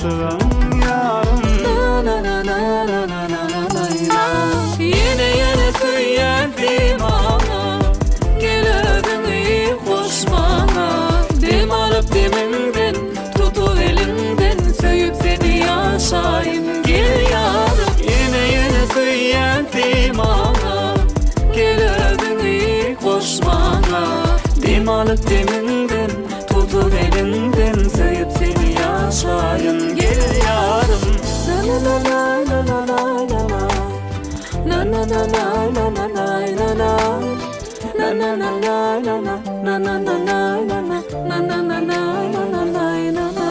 aşığım yarım. Na na na na na na na na na. Yine söyledim ana, gel ödünü hoş bana. Dem alıp deminden, tutu elimden, söyüp seni yaşayım gel yarım. Yine söyledim ana, gel ödünü hoş bana. Dem alıp deminden, tutu elimden, söyüp seni yaşayım gel yarım. Na na na na na na na na. Na na na na na na na na. Na na na na na na na na na na na na na na na na na na na.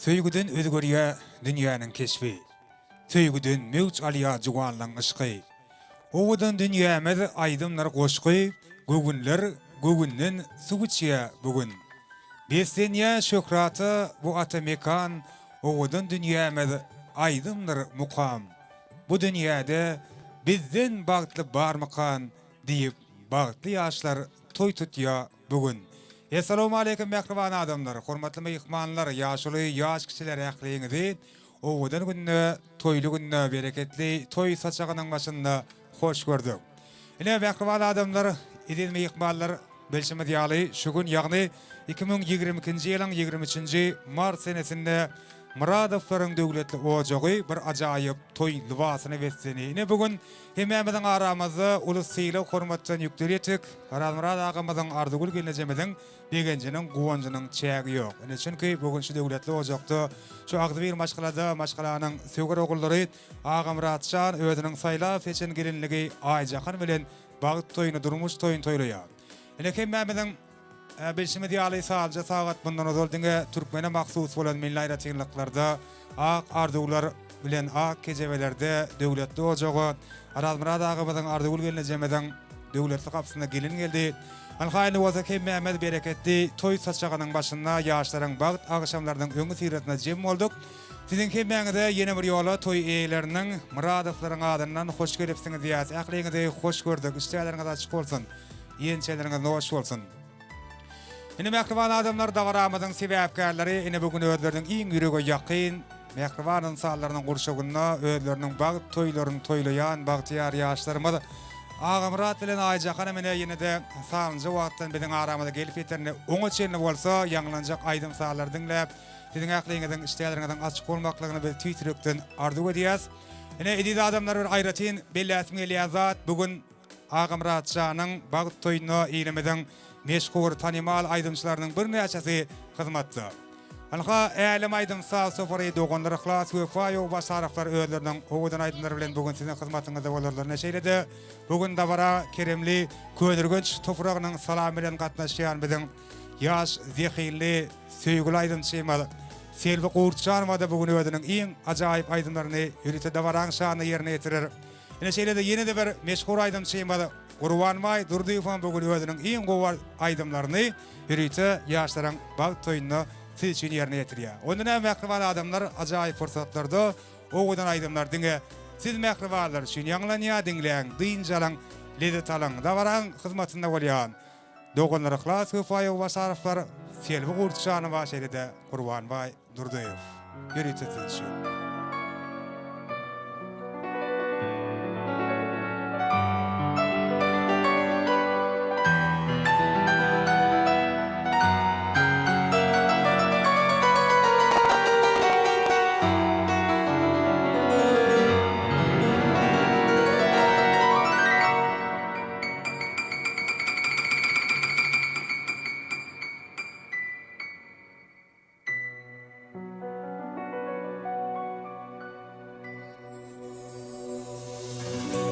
Söýgüden özgörýä dünýäniň keşfi. Söýgüden mewç alýa juwanlaň ışgy. Owadan dünýämiz aýdymlar goşgy, gögünler gögünden suwçýa bugün. Beslenýä şöhraty bu ata mekan, owadan dünýämiz aýdymlar mukam. Bu dünýäde bizden bagtly barmakan diýip bagtly ýaşlar toý tutýa bugün. Assalamu aleykum mehriban adamlar, hormatly mehmanlar, ýaşly ýaş kişiler ähliňizi owadan günne, toýly günne, bereketli toý saçagynyň başynda hoş gördük. Ine mehriban adamlar, edil mehmanlar belşime diýaly şu gün ýagny 2022-nji ýylyň 23-nji mart senesinde Muradowlaryň döwletli ojagy bir ajaýyp toý libasyny beslenýär. Ine bugün hemmämiziň aramyzda ulussyly hormatdan ýükleýek. Murad agamyzyň Ardygül gelenjemediň begenjiniň guwanjynyň çägi ýok. Ine çünki bugün şu döwletli ojakda şu agdyr maşgalada maşgalanyň söwger ogullary Agamratşan özüniň saýlap seçen gelinligi Aýjahan bilen bagyt toýuny durmuş toýun toýlaýar. Ine hemmämiziň belşime diýaly salja sagat bundan öldüňe türkmene maksus bolan milli aýratçylyklarda ak ardyglar bilen ak kejebelerde döwletli ojagy Murad agamyzyň Ardygül gelenjemediň döwletli kapsyna gelin geldi. Alhaýly wazak hemmämiz bereketli toý saçagynyň başynda ýaşlaryň bagyt agşamlarynyň öňü siretine jem bolduk. Siziň hemmäňize ýene bir ýola toý eýleriniň Muradowlaryň adyndan hoş gelipsiňiz diýäs. Ähliňizi hoş gördük. Işçileriňiz açyk bolsun. Ýençeleriňiz hoş bolsun. Ine mehriban adamlar dagaramyzyň sebäpkärleri ine bugün özleriniň iň ýürege ýakyn mehriban insanlarynyň gurşagyna özleriniň bagyt toýlaryny toýlaýan bagtyar ýaşlarymyz Agamrat bilen Aýjahan mene ýene de saňjy wagtdan biziň aramyzda gelip ýeterine oňa çenli bolsa ýanglanjak aýdym saýlar dinläp Sizin aklyňyzyň işleriniň açyk bolmaklygyny biz tüýtürükden arzu edýäs. Ene edil adamlar bir aýratyn belläsmi elýazat bugün Agamratjanyň bagyt toýuny ýelemeden meşhur tanymal aýdymçylarynyň bir näçesi hyzmatda. Alha älim aýdym sağ sofary doganlar ihlas we faýo basaryklar öýleriniň owadan aýdymlar bilen bugün siziň hyzmatyňyzda bolarlar näşeýledi. Bugün dabara keremli könürgünç topragynyň salamy bilen gatnaşýan biziň ýaş zehirli söýgüli aýdymçymal Selvi Gurtjanova da bugün öýdüniň iň ajaýyp aýdymlaryny ýürüte dawaran şany ýerine ýetirir. Näşeýledi ýene de bir meşhur aýdymçymal Gurbanmay Durdyýow bugün öýdüniň iň gowar aýdymlaryny ýürüte ýaşlaryň bagyt toýuny siz için yerine yetirýär. Ondan hem mehriban adamlar ajaýyp fursatlarda owadan aýdymlar diňe siz mehribanlar üçin ýanglanýa diňleň, diýinjalaň, lezzet alaň, dawaran hyzmatynda bolýan. Doganlar ihlas we faýo basaryklar Selvi Gurtjanova şeýlede Gurbanbay Durdyýow. Ýürüte siz üçin.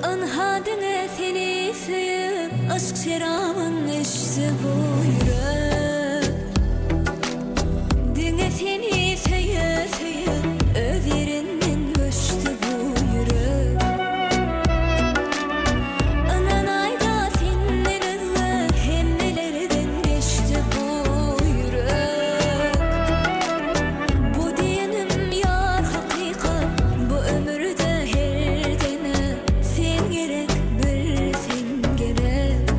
Anhadine seni söyüp aşk şerabın içti bu yürek. Dine seni söyüp öz yerinden göçtü bu yürek. Anan ayda seninle hemmelerden geçti bu yürek. Bu diyenim yar hakikat bu ömürde her dene sen gerek bir sen gerek.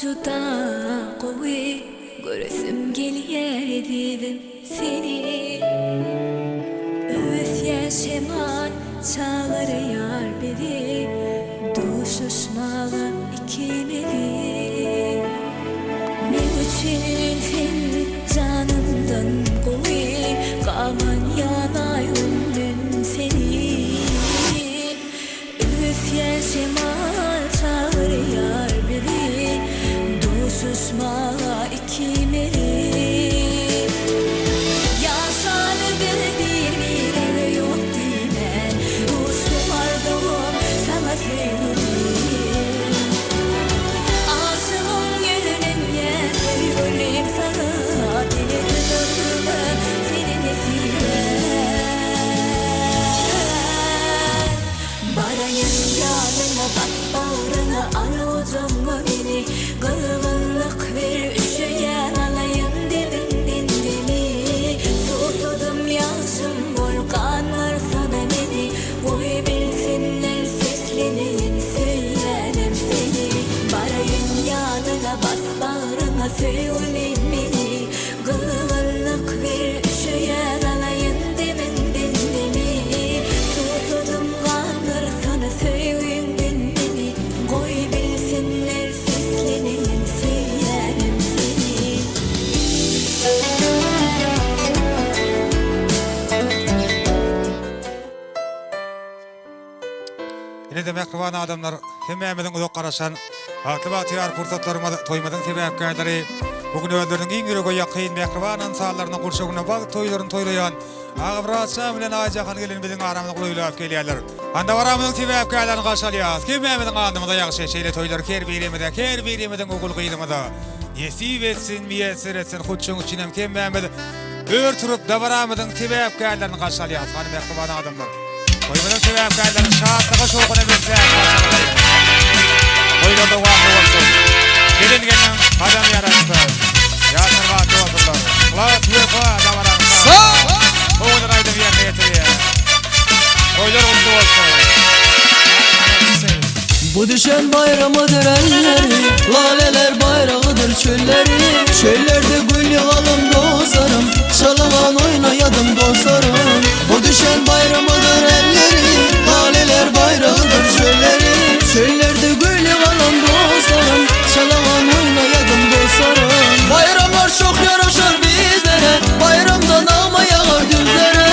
juda gowy göresim gelýär dedim seni. Öz yaşaman çağırıyor beni, duşuşmalı ikimeli. Ne üçün sen canımdan gowy kalan yanay ömrüm seni. Öz yaşaman çağırıyor beni, duşuşmalı ikimeli. Kılgınlık ver üşüyen alayın derinden deli. Susudum yaşım volkanlar sana beni. Koy bilsinler sesleneyin söylerim seni. Barayın yanına bas bağrına söyleyeyim beni. Kılgınlık ver üşüyen alayın derinden deli. Susudum kanlar sana söyleyeyim beni. Koy bilsinler sesleneyin söylerim seni. Yine de mehriban adamlar hemmemizin uzak garaşan haklı bahtiyar fırsatlarıma toymadın sebepkärleri bugün öldürdün iň ýürege ýakyn mehriban insanlaryna gurşagyna bag toylaryny toylayan Agabratça bilen ajakan gelen biziň aramyzda goýulap gelýärler. Anda baramyň sebepkärlerini gaşalýas. Hemmemizin adymyza ýagşy şeýle toylar her birimizden gugul gydymyda. Yesip etsin, miýesir etsin, hutçuň üçin hem hemmemiz ör turup da baramyzyň sebepkärlerini gaşalýas. Hany mehriban adamlar. Toymadan sebepkärlerini şatlyga şowguny berýär. Toylarda wagty bolsun. Gelingen adam yaratdy. Ýa-da bolsunlar. Klas ýerpa da baramyz. Oğuz'un aydın yerine getiriyor. Oylar kutlu olsun. Bu düşen bayramıdır elleri, laleler bayrağıdır çölleri. Çöllerde gül yağalım dostlarım, çalınan oynayadım dostlarım. Bu düşen bayramıdır elleri, laleler bayrağıdır çölleri. Çöllerde gül yağalım dostlarım, çalınan oynayadım dostlarım. Bayramlar çok yaraşır bizlere, bayramdan ama yağar düzlere.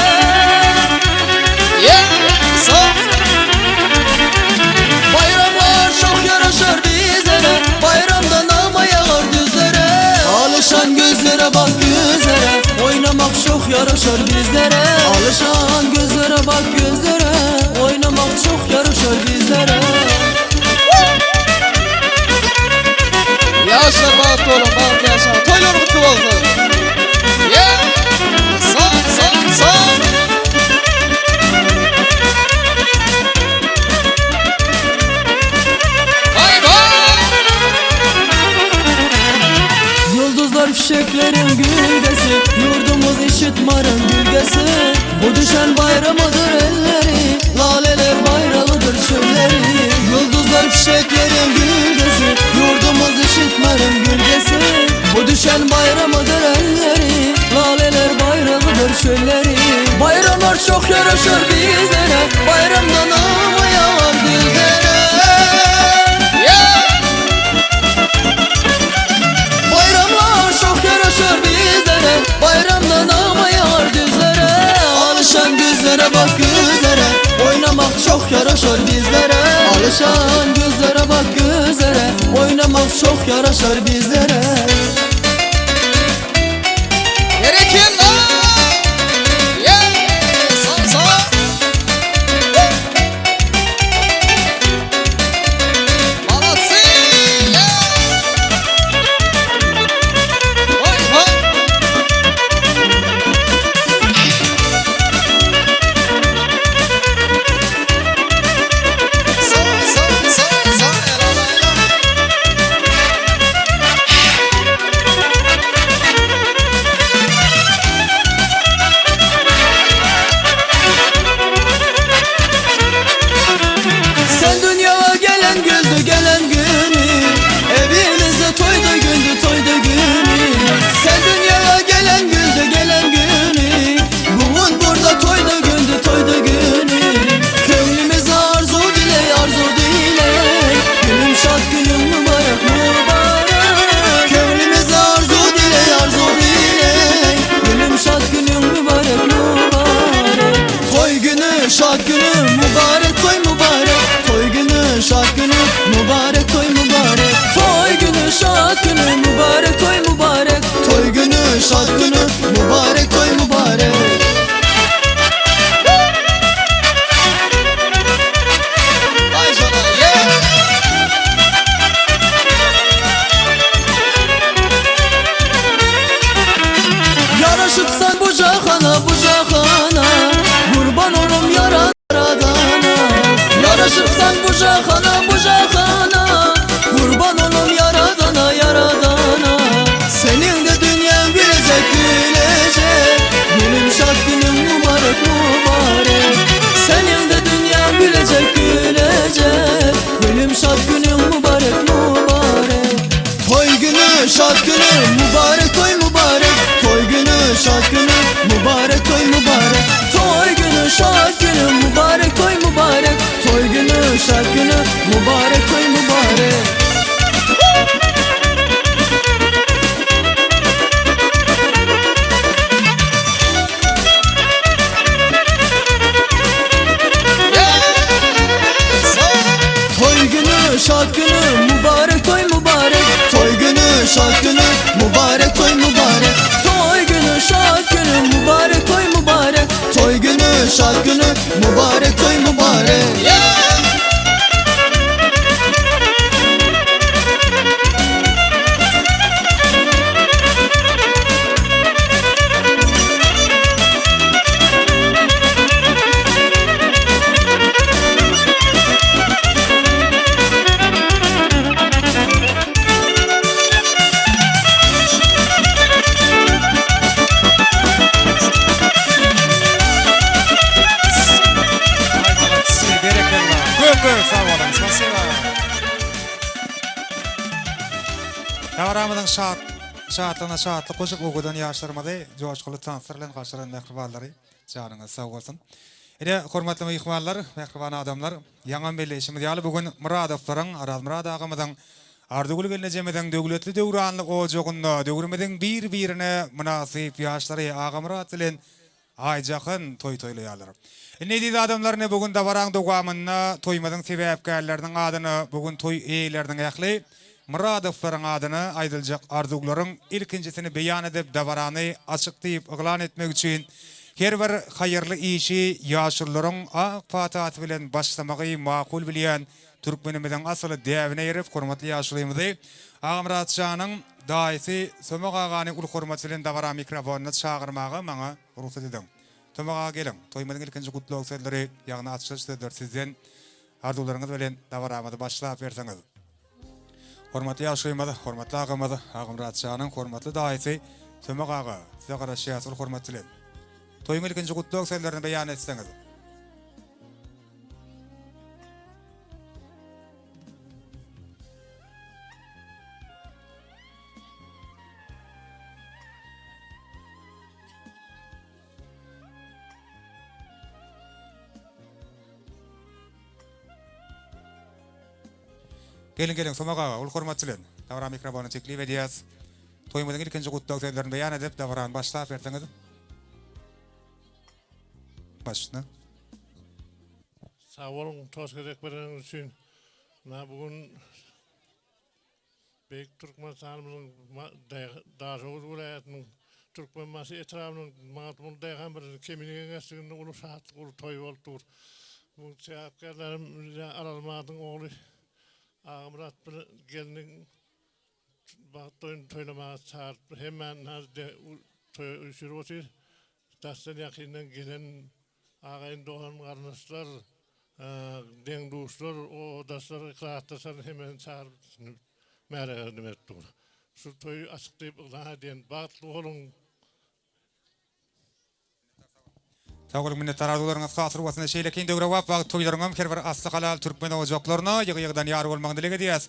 Bayramlar çok yaraşır bizlere, bayramdan ama yağar düzlere. Alışan gözlere bak gözlere, oynamak çok yaraşır bizlere. Alışan gözlere bak gözlere, oynamak çok yaraşır bizlere. Yaşar bak oğlum bak yaşar, toylar kutlu olsun. Sağ. Yıldızlar fişeklerin gülgesi, yurdumuz işitmarın gülgesi. Bu düşen bayramıdır elleri, laleler bayrağıdır çölleri. Yıldızlar fişeklerin gülgesi, yurdumuz işitmarın gülgesi. Bu düşen bayramıdır elleri, laleler bayrağıdır çölleri. Bayramlar çok yaraşır bizlere, bayramdan ama yağar düzlere. Bayramlar çok yaraşır bizlere, bayramdan ama yağar düzlere. Alışan gözlere bak gözlere, oynamak çok yaraşır bizlere. Alışan gözlere bak gözlere, oynamak çok yaraşır bizlere. Gerekin lan! şad günün mübarek mübarek. Toy günü şad günü mübarek toy mübarek. Toy günü şad günü mübarek toy mübarek. Toy günü şad günü mübarek toy mübarek. Toy günü şad günü mübarek toy mübarek. Şad günü mübarek toy mübarek. Toy günü şad günü mübarek toy mübarek. Toy günü şad günü mübarek toy mübarek. Toy günü şad günü mübarek toy mübarek. Davramyň şatlığına şatlyk goşup ogudan ýaşlarmady joşguly tansyrlan gaşyran nährballary janyňyz sag bolsun. Ede hormatly myhmanlar, nährbana adamlar, ýaňa belleşimi ýaly bugün Muradowlaryň, Araz Murad agymyň arduguly gelnejemeden döwletli döwranlyk ojagynda döwrümeden bir-birine munasyp ýaşlary Aga Murad bilen aýjakyn toýlaýarlar. Nedi adamlar ne bugün Davaraň dogamalyna toýmadyň sebäpkärleriniň adyny bugün toý eýleriniň ähli Muradowlaryň adyny aýdyljak arduglaryň ilkinjisini beýan edip Davarany açykdyp yglan etmek üçin her bir haýyrly işi ýaşurlaryň ak pataty bilen başlamagy makul bilýän türkmenimizden asly däwine ýerip hormatly ýaşlarymyzy Aga Murad Şanyň daýsy Sömek agany ul hormat bilen Davara mikrofonyna çagyrmagy maňa ruhsat edin. Sömek aga geliň. Toýmadyň ilkinji gutluk sözleri ýagny açyk sözler sizden arduglaryňyz bilen Dawaramyzy başlap berseňiz. Hormatly ýaşlarymyzy, hormatly agamyzy, Aga Murad Şanyň hormatly daýsy Sömek aga, size garaşy ýasyl hormat bilen. Toýuň ilkinji gutluk sözlerini beýan etseňiz. Gelin Sömek aga, ul hormat bilen. Davara mikrofonu çekip edýäs. Toýmadyň ilkinji gutluk sözlerini beýan edip Dawaran başlap berseňiz. Başna. Sağ olun, toşgerek bereniň üçin. Bugün Beýik Türkmenistanymyň Daşoğuz welaýatynyň Türkmen masy etrafynyň magtymyň daýgan bir keminiň geçdiginde ulu şatlyk ulu toý bolupdyr. Bu çäklerlerim Aralmadyň ogly Aga Murad geliniň toýlamagy çağırıp hemen hazde toý uşurýar. Dastan ýakynyň gelen agaýyn dogan garnaşlar, deň duşlar, o daslar yklatdyrsar hemen çağırıp märäge etdir. Şu toý açykdyp yglan diýen bagtly bolun. Sağ olun minnetdar arduglaryňyz hasyr bolsun. Şeýlekin döwre wap wagt toýlaryňam her bir asly halal türkmen ojaklaryna ýygy-ýygydan ýary bolmagyny dileg edýäs.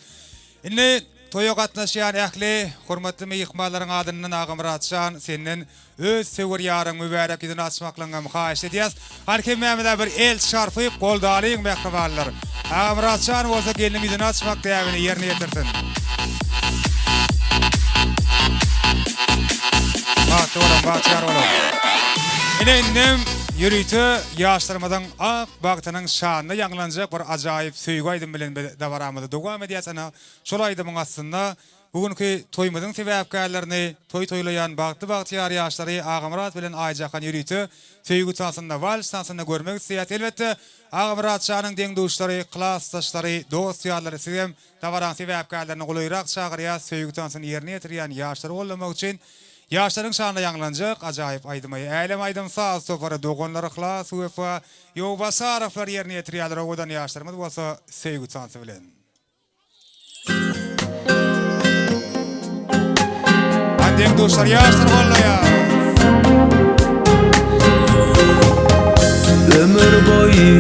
Indi toýa gatnaşýan ähli hormatly myhmanlaryň adynyň Aga Murad Şan senden öz sewer ýaryň mübarek ýygyny açmaklaryňy haýyş edýäs. Har kim mämede bir el şarpyp goldalyň mähkaballar. Aga Murad Şan bolsa geliniň ýygyny açmak täwini ýerine ýetirsin. Batýar bolar. Inem ýürüýte ýaşlarymyň ak bagtynyň şanyny ýanglanjak bir ajaýyp söýgü aýdym bilen Dawaramyzy dogam edýäsana. Şol aýdymyň aslynda bugünkü toýmadyň sebäpkärlerini toýlaýan bagty ýaşlary Aga Murad bilen aýjakan ýürüýte söýgü tansynda wal tansynda görmek istəyät. Elbetde Aga Murad Şanyň deňduşlary, klasdaşlary, dost ýarlary sizem Dawaran sebäpkärlerini gulaýrak çagyrýar söýgü tansyny ýerine ýetirýän ýaşlar bolmak üçin ýaşlaryň şanyna ýanglanjak ajaýyp aýdymy. Älim aýdym saz topary dogonlary ihlas wefa ýowbasaraflar ýerine ýetirýärler owadan ýaşlarymyz bolsa söýgü tansy bilen. Andem dostlar ýaşlar bolýar. Ömür boyu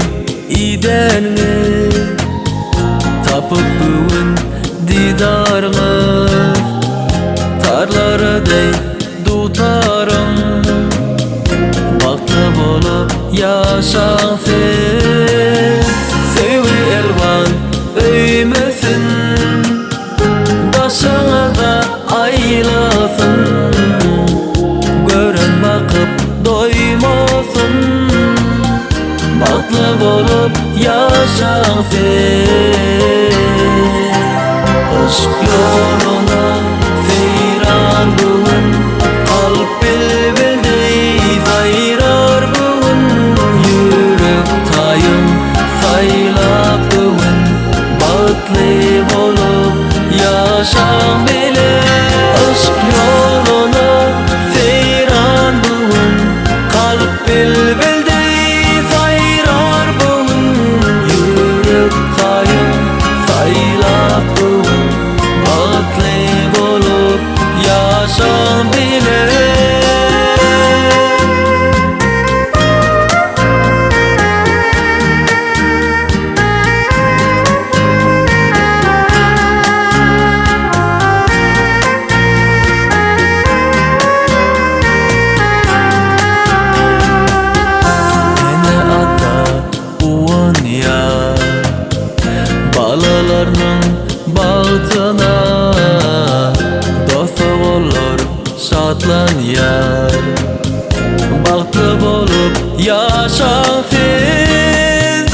idenme tapıp bugün didarlı tarlara dey tutarım bakta bolup yaşan sen sevgi elvan öymesin daşına da aylasın gören bakıp doymasın bakta bolup yaşan sen aşk yoluna seyran bugün kalp bilbildi sayrar bugün yürek tayım saylap bugün batlı bolup yaşam bile aşk yoluna seyran bugün kalp bilbildi sayrar bugün yürek tayım saylap bugün batlı bolup yaşam bile balalarning bag'tına do'st o'g'illar shotlan yar baxtli bo'lib yashang sen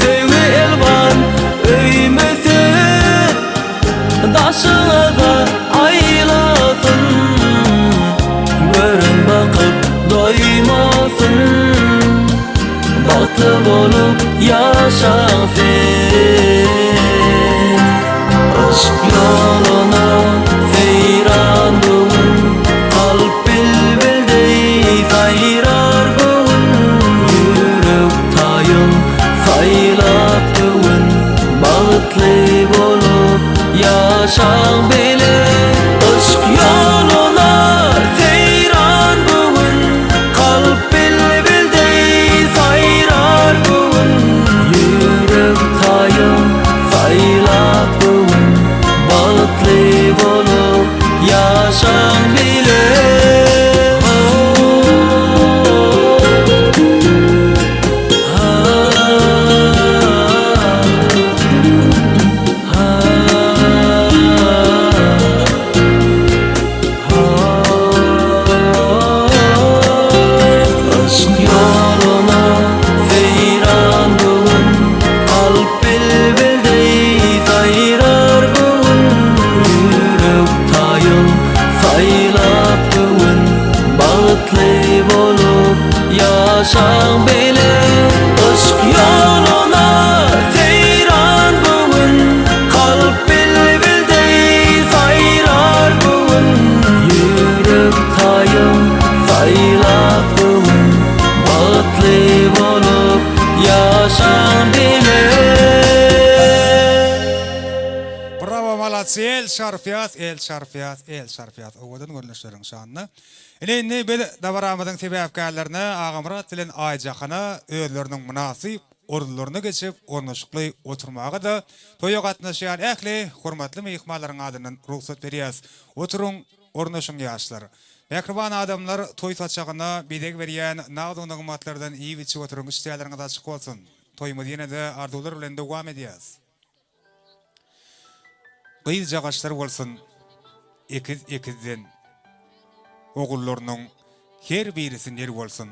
sevgi elvan öymesin daşına da aylasın görün bakıp doymasın baxtli bo'lib yashang sen aşk yoluna seyran bugün kalp bilbildi sayrar bugün yürek tayım saylap bugün baxtli bolup yaşang bile aşk yoluna seyran bugün kalp bilbildi sayrar bugün yürek tayım saylap bugün baxtli bolup yaşang bile aşk yoluna seyran bugün kalp bilbildi sayrar bugün yürek tayım saylap bugün baxtli bolup yaşang bile aşk yoluna seyran bugün kalp bilbildi sayrar bugün yürek tayım saylap bugün baxtli bolup yaşang bile Bravo, молодцы, el şarfiyat. Oğudun görünüşlerin şanını. İleyini bir davaramızın sebepkarlarını ağamrat tilen aycaqına özlerinin münasip ordularını geçip ornaşıklı oturmağı da toya qatnaşan ähli hurmatly mehmanlaryň adynyň ruhsat berýäs. Oturun ornaşyň ýaşlar. Mehriban adamlar toy saçağına bideg berýän nagdyň nygmatlardan iyi biçip oturun işçileriňiz açyk bolsun. Toýmyz ýene-de arzuwlar bilen dowam edýäs. Gyýy jagaşlar bolsun. Ekizden oğullarynyň her birisinde yer bolsun.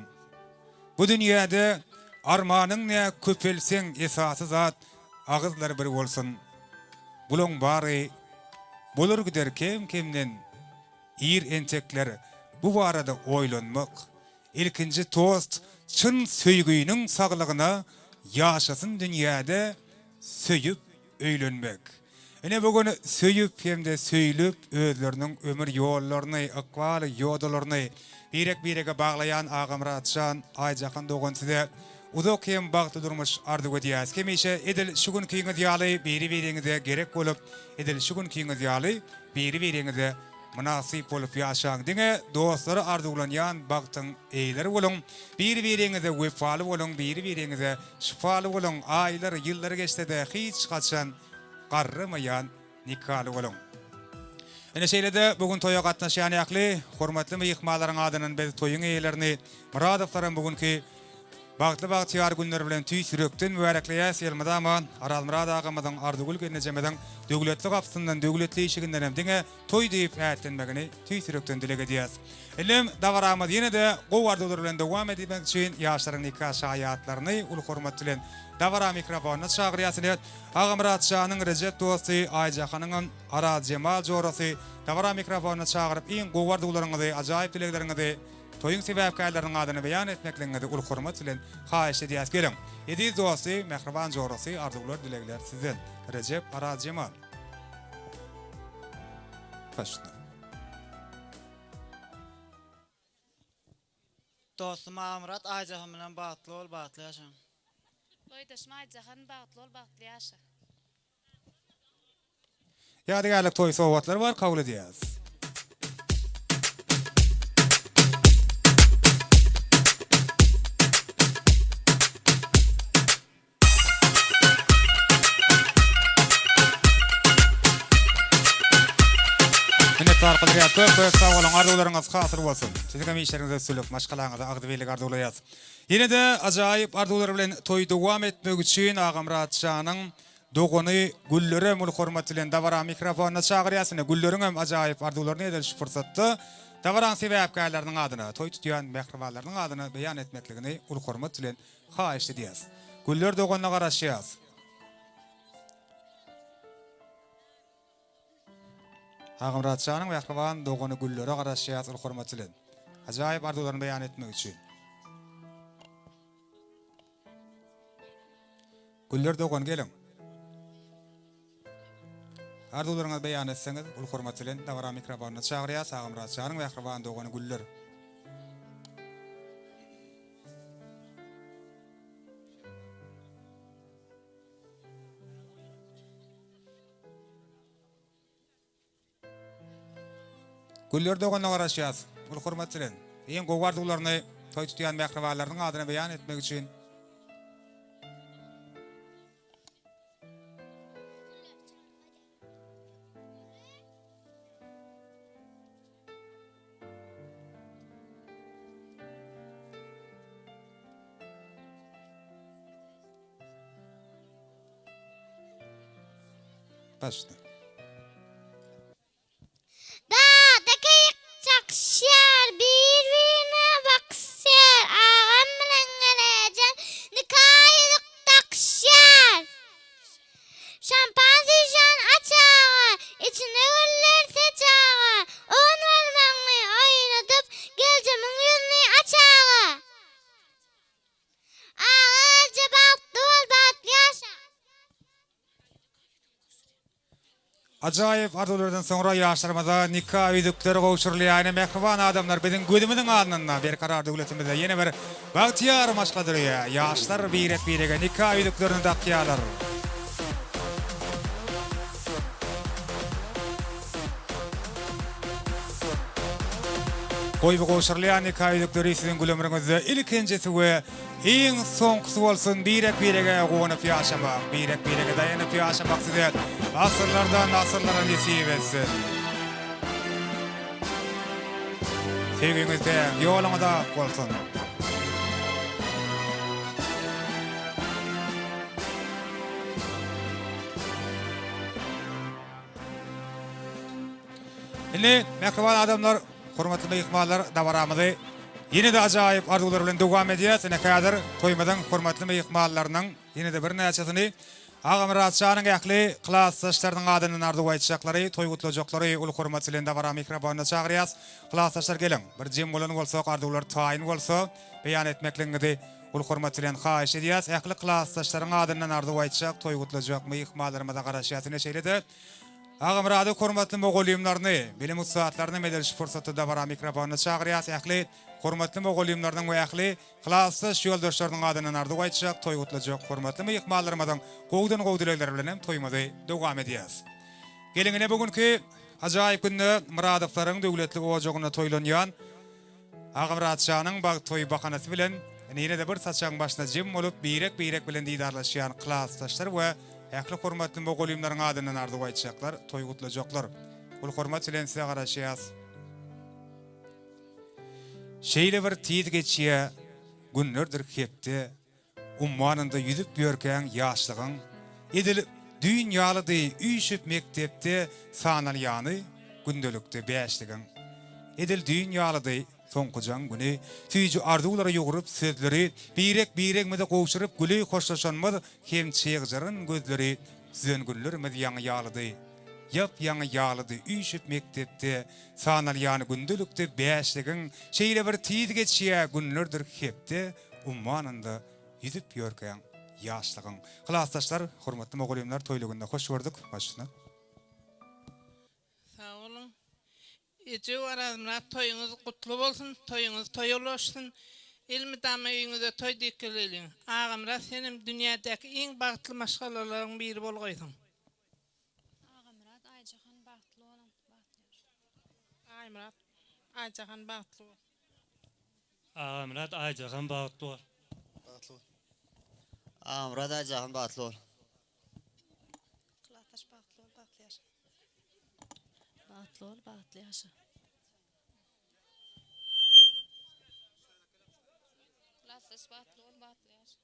Bu dünýäde armanyň ne köpelseň esasy zat agyzlar bir bolsun. Bulan bary bolar gider kemden ir entekler bu barada oýlanmak. İlkinji tost çyn söýgüýüniň saglygyna ýaşasyn dünýäde söýüp öýlenmek. Ene bugün söýüp hemde söýlüp özleriniň ömür ýollaryny, ykbaly ýodalaryny birek-birege baglayan Agamratşan Ayjakan dogonsyda uzak hem bagty durmuş ardy edýäs. Kemeşe edil şu gün kiňiz ýaly biri-biriňize gerek bolup, edil şu gün kiňiz ýaly biri-biriňize münasip bolup ýaşaň diňe dostlary arzuwlanýan bagtyň eýleri bolun, biri-biriňize wefaly bolun, biri-biriňize şifaly bolun, aýlar, ýyllar geçse-de hiç gaçan qarramayan nikaly bolun. Ene şeýlede bugün toýa gatnaşan ýakly hormatly myhmanlaryň adynyň biz toýuň eýlerini Muradowlaryň bugünkü bagtly bagtyar günler bilen tüý sürekden mübarekleýäs ýelmedama Aral Murad agamyzyň ardygul genejemeden döwletli gapsyndan döwletli işiginden hem diňe toý diýip ätlenmegini tüý sürekden dilek edýäs. Elim dawaramyz ýene-de gowardylar bilen dowam edmek üçin ýaşlaryň nikah şaýatlaryny ul hormat bilen dawara mikrofonyna çagyrýasyn. Aga Murad Şanyň Recep dosty Aýjahanyň Aral Jemal jorasy dawara mikrofonyna çagyryp iň gowardyglaryňyzy ajaýyp dilekleriňizi toyun sebäpkärleriň adyny beýan etmekliňizi ul hormat bilen haýyş edýäs geleň. Ediz dosty Mehriban jorasy ardyglar dilekler sizden. Recep Aral Jemal. Başla. Dostum Amrat Aýjahym bilen bagtly ol, bagtly ýaşa. Toýdaşma Aýjahan bagtly ol, bagtly ýaşa. Ýadygarlyk toý sowgatlar bar, kabul edýäs. Tarqalyat köp sawalaň ardyglaryňyz hasyr bolsun. Sizin hem işleriňizde sülük, maşgalaňyzda agdybelik ardyglaýas. Ýene-de ajaýyp ardyglar bilen toý dowam etmek üçin Aga Murad Şanyň dogony güllere mul hormat bilen dawara mikrofonyna çagyrýasyny. Gülleriň hem ajaýyp ardyglaryny edilýär fursatda dawaran sebäpkärleriň adyna, toý tutýan mehribanlaryň adyna beýan etmekligini ul hormat bilen haýyş edýäs. Güller dogonyna garaşýas. Aga Murad Şanyň mehriban dogony güllere garaşýas ul hormat bilen ajaýyp ardyglaryny beýan etmek üçin. Güller dogon geleň. Ardyglaryňyzy beýan etseňiz ul hormat bilen dawara mikrofonyna çagyrýas Aga Murad Şanyň mehriban dogony güller. Güller dogonyna garaşýas ul hormat bilen iň gowardyglaryny toý tutýan mehribanlaryň adyny beýan etmek üçin başla. Çakşar birbirine baksar ağam bilen geleceğim nikahlık takşar şampan düşen açağı içine güller teçağı on varmanı oynatıp gelcemin yönünü açağı ağa cebap dol batlı yaşa. Ajaýyp ardyglardan soňra ýaşlarymyza nikah üýdükleri gowşurlaýan mehriban adamlar biziň gözümizden alnynda bir karar döwletimizde ýene bir bagtyar maşgadyrýa. Ýaşlar birek-birege nikah üýdüklerini dakýarlar. Goýby gowşurlaýan nikah üýdükleri siziň gülemiriňizde ilkinjisi we iň soňkysy bolsun birek-birege gowunyp ýaşamak, birek-birege daýanyp ýaşamak size asyrlardan asyrlara nesip etsin. Sevgiňizde ýoluňyzda bolsun. Ine mehriban adamlar, hormatly mehmanlar, dawaramyzy ýene-de ajaýyp ardyglar bilen dowam edýäs. Ene häzir toýmadan hormatly mehmanlarynyň ýene-de bir näçesini Aga Murad Şanyň ýakly klassdaşlarynyň adyny ardyp aýtjaklary, toý gutlajaklary ul hormat bilen dawara mikrofonyna çagyrýas. Klassdaşlar geleň. Bir jem bolan bolsa, ardyglar taýyn bolsa, beýan etmekliňizi ul hormat bilen haýyş edýäs. Ýakly klassdaşlaryň adyny ardyp aýtjak, toý gutlajak mehmanlarymyza garaşýasyny şeýlede. Aga Murad hormatly mogolyumlaryny, bilim usatlaryny medeliş fursaty dawara mikrofonyna çagyrýas. Ýakly hormatly mogolyumlaryň we ýakly klassdaş ýoldaşlarynyň adyny ardyp aýtjak, toý gutlajak hormatly mehmanlarymyzyň gowdan gowdileler bilen hem toýmazy dowam edýäs. Gelingine bugünkü ajaýyp günde Muradowlaryň döwletli ojagyna toýlanýan Aga Murad Şanyň bag toý bakanasy bilen ýene-de bir saçaň başyna jem bolup birek-birek bilen diýdarlaşýan klassdaşlar we Ähli hormatly mogolyumlaryň adynyň ardy aýtjaklar, toý gutlajaklar. Ol hormat bilen size garaşýas. Şeýle bir tiýit geçýär, günlerdir hepde ummanynda ýüzüp ýörken ýaşlygyň edil dünýalydy üýşüp mektepde sanalýany gündelikde bäşligiň. Edil dünýalydy soňkujan güni tüýjü arzuwlara ýogurup sözleri birek mede gowşuryp güli hoşlaşanmaz hem çeýgjaryn gözleri süzen günlerimiz ýaňy ýalydy. Ýaňy ýalydy üýşüp mektepde sanalýany gündelikde bäşligiň şeýle bir tiýit geçýär günlerdir hepde ummanynda ýüzüp ýörken ýaşlygyň. Klassdaşlar, hormatly mogolyumlar, toýlugynda hoş gördük. Başyna. Sağ olun. Ece aramda toyunuz kutlu bolsun, toyunuz toyulaşsın. Ilmi dama öýüňizde toy dikilelin. Ağamra senim dünýädäki iň bagtly maşgalalaryň biri bolgoýsun. Ağamrat Ayjahan bagtly bolan Aymrat Ayjahan bagtly bol. Ağamrat Ayjahan bagtly bol. Amrad Ayjahan bagtly bol. Klastaş bagtly bol bagtly ýaşa. Bagtly bol bagtly ýaşa. Klastaş bagtly bol bagtly ýaşa.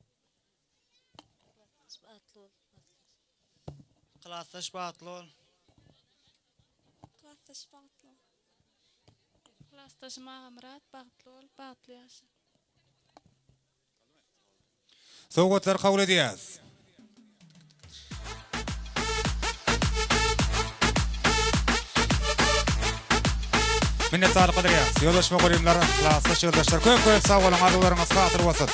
Klastaş bagtly bol. Klastaş bagtly bol. Klastaş Ağamrat bagtly bol bagtly ýaşa. Sowgatlar kabul edýäs. Minnetdarlyk bildirýäs. Ýoldaş mogolyumlar, klassdaş ýoldaşlar, köp sag bolan, arzuwlaryňyz hatyr bolsun.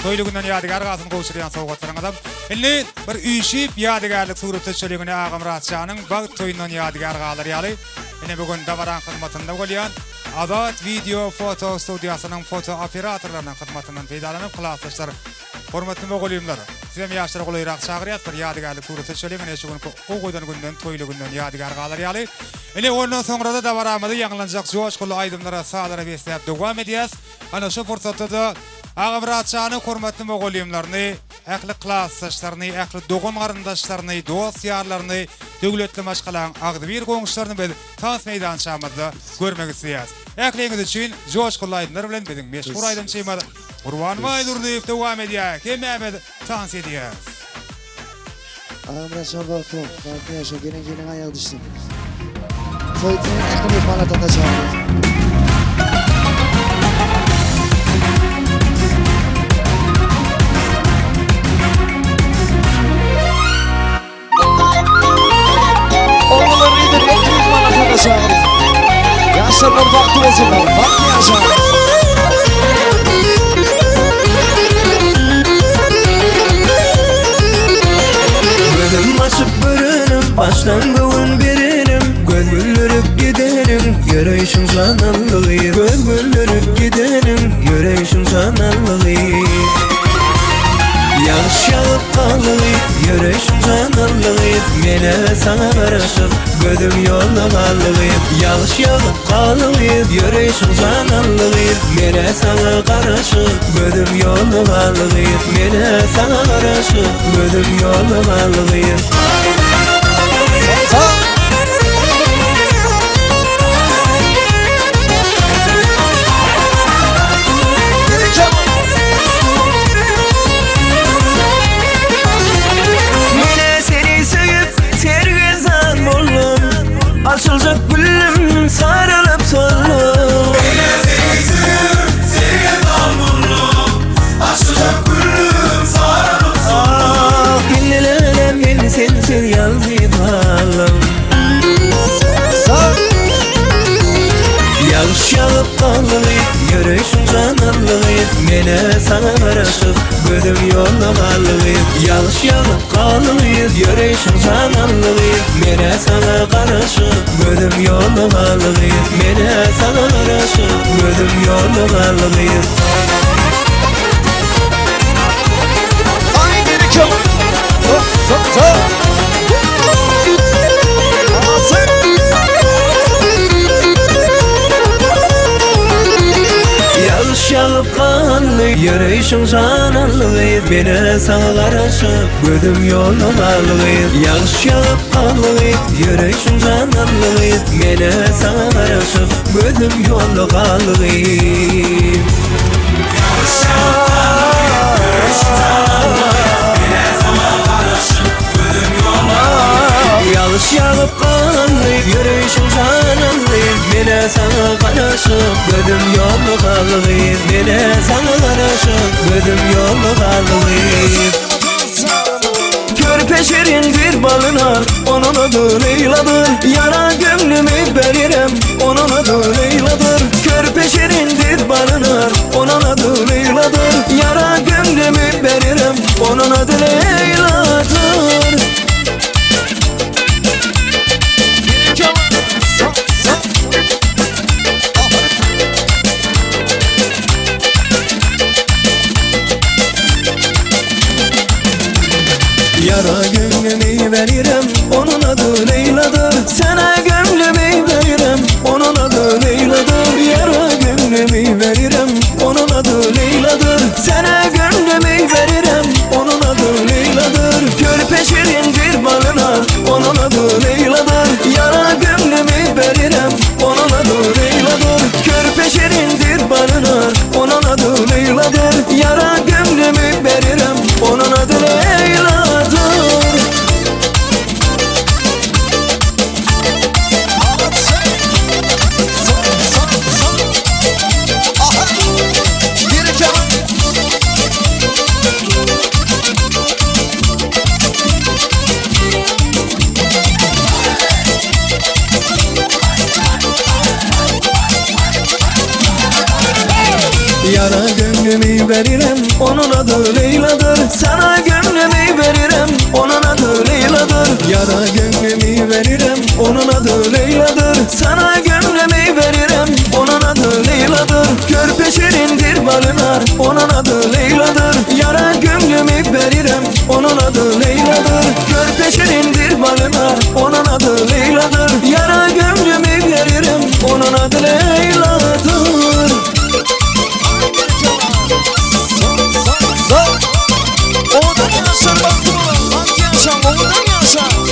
Toýlugyndan ýadygar gazyny gowşurýan sowgatlaryň adam. Illi bir üýşip ýadygarlyk suratda çölegine Ağamrat Şanyň bag toýundan ýadygar galary ýaly. Ene bugün dawaran hyzmatynda bolýan Azat video foto studiýasynyň foto operatorlarynyň hyzmatyndan peýdalanyp klassdaşlar. Hormatly mogolyumlar, sizem ýaşlar golayrak çagyrýar bir ýadygarlyk suratda çölegine şu gün o goýdan günden toýlugyndan ýadygar galary ýaly. Ene ondan soňra da dawaramyzy ýaňlanjak joşgulu aýdymlara salara beslep dowam edýäs. Ana şu fursatda da Ağamrat Şanyň hormatly mogolyumlaryny, ähli klassdaşlaryny, ähli dogan garyndaşlaryny, dost ýarlaryny, döwletli maşgalaň agdy bir goňuşlaryny biz tas meýdançamyzda görmek isleýäs. Ähliňiz üçin joşgulu aýdymlar bilen biziň meşhur aýdymçymyz Gurban Maýdur diýip dowam edýär. Hemmämiz tas edýäs. Ağamrat Şanyň bagtly bol, bagtly ýaşa, gelen aýagy düşsün. Toýtyn ähli palatanda çağırýar. Yaşlarlar baktı olsunlar, baktı yaşa. Gözüm açıp bürünüp, baştan gövün birinim. Göz güldürüp giderim, yüreğim cananlıyım. Göz güldürüp giderim, yüreğim cananlıyım. Yağış yağıp kalıp, yüreğim cananlıyım. Mene sana karışıp, gözüm yolda kalıp. Yağış yağıp kalıp, yüreğim cananlıyım. Mene sana karışıp, gözüm yolda kalıp. Mene sana karışıp, gözüm yolda kalıp. Açılacak gülüm sarılıp solum. Sevge damurlum. Açılacak gülüm sarılıp solum. Ah inlelere beni sensin yalnız bağlım. Yağış yağıp kalıp, yüreğim cananlıyım. Mene sana karışıp, gözüm yolda kalıp. Yağış yağıp kalıp, yüreğim cananlıyım. Mene sana karışıp, gözüm yolda kalıp. Mene sana karışıp, gözüm yolda kalıp. Haydi bakalım. Sok. Yağış yağıp kalıp, Yürüyüşün cananlıyız beni sana karışıp gözüm yolunu alıyız Yağış yağıp kalıyız Yürüyüşün cananlıyız beni sana karışıp gözüm yolunu alıyız Yağış yağıp kalıyız Yürüyüşün cananlıyız beni sana karışıp gözüm yolunu alıyız Beni sana karışıp gözüm yolunu alıyız Körpe şirin bir balına onun adı Leyla'dır Yara gönlümü veririm onun adı Leyla'dır Körpe şirin bir balına onun adı Leyla'dır Yara gönlümü veririm onun adı Leyla'dır Yara gönlümü veririm onun adı Leyla'dır Sana gönlümü veririm onun adı Leyla'dır Yara gönlümü veririm onun adı Leyla'dır Sana gönlümü veririm onun adı Leyla'dır Körpe şirin bir balına onun adı Leyla'dır Yara gönlümü veririm onun adı Leyla'dır Körpe şirin bir balına onun adı Leyla'dır Yara gönlümü veririm onun adı Leyla'dır Yara gönlümü veririm onun adı Leyla'dır Sana gönlümü veririm onun adı Leyla'dır Yara gönlümü veririm onun adı Leyla'dır Sana gönlümü veririm onun adı Leyla'dır Körpe şirindir balına onun adı Leyla'dır Yara gönlümü veririm onun adı Leyla'dır Körpe şirindir balına onun adı Leyla'dır Yara gönlümü veririm onun adı Leyla'dır Oğudan yaşar baktı bana Bak yaşam oğudan yaşar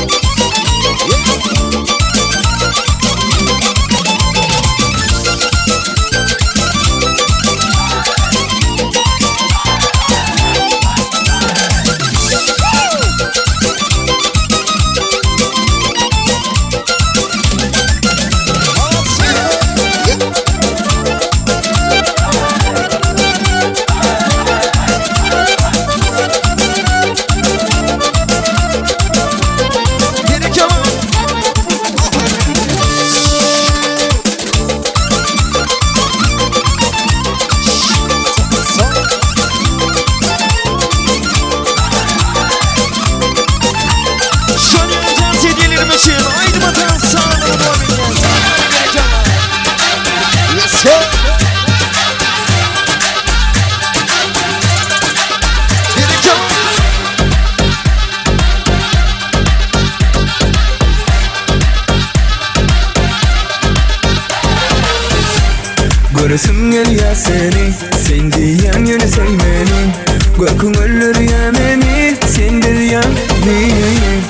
Görürsün gel ya seni Sen diyen yönü sevmeni Gökün ölür ya beni Sen diyen beni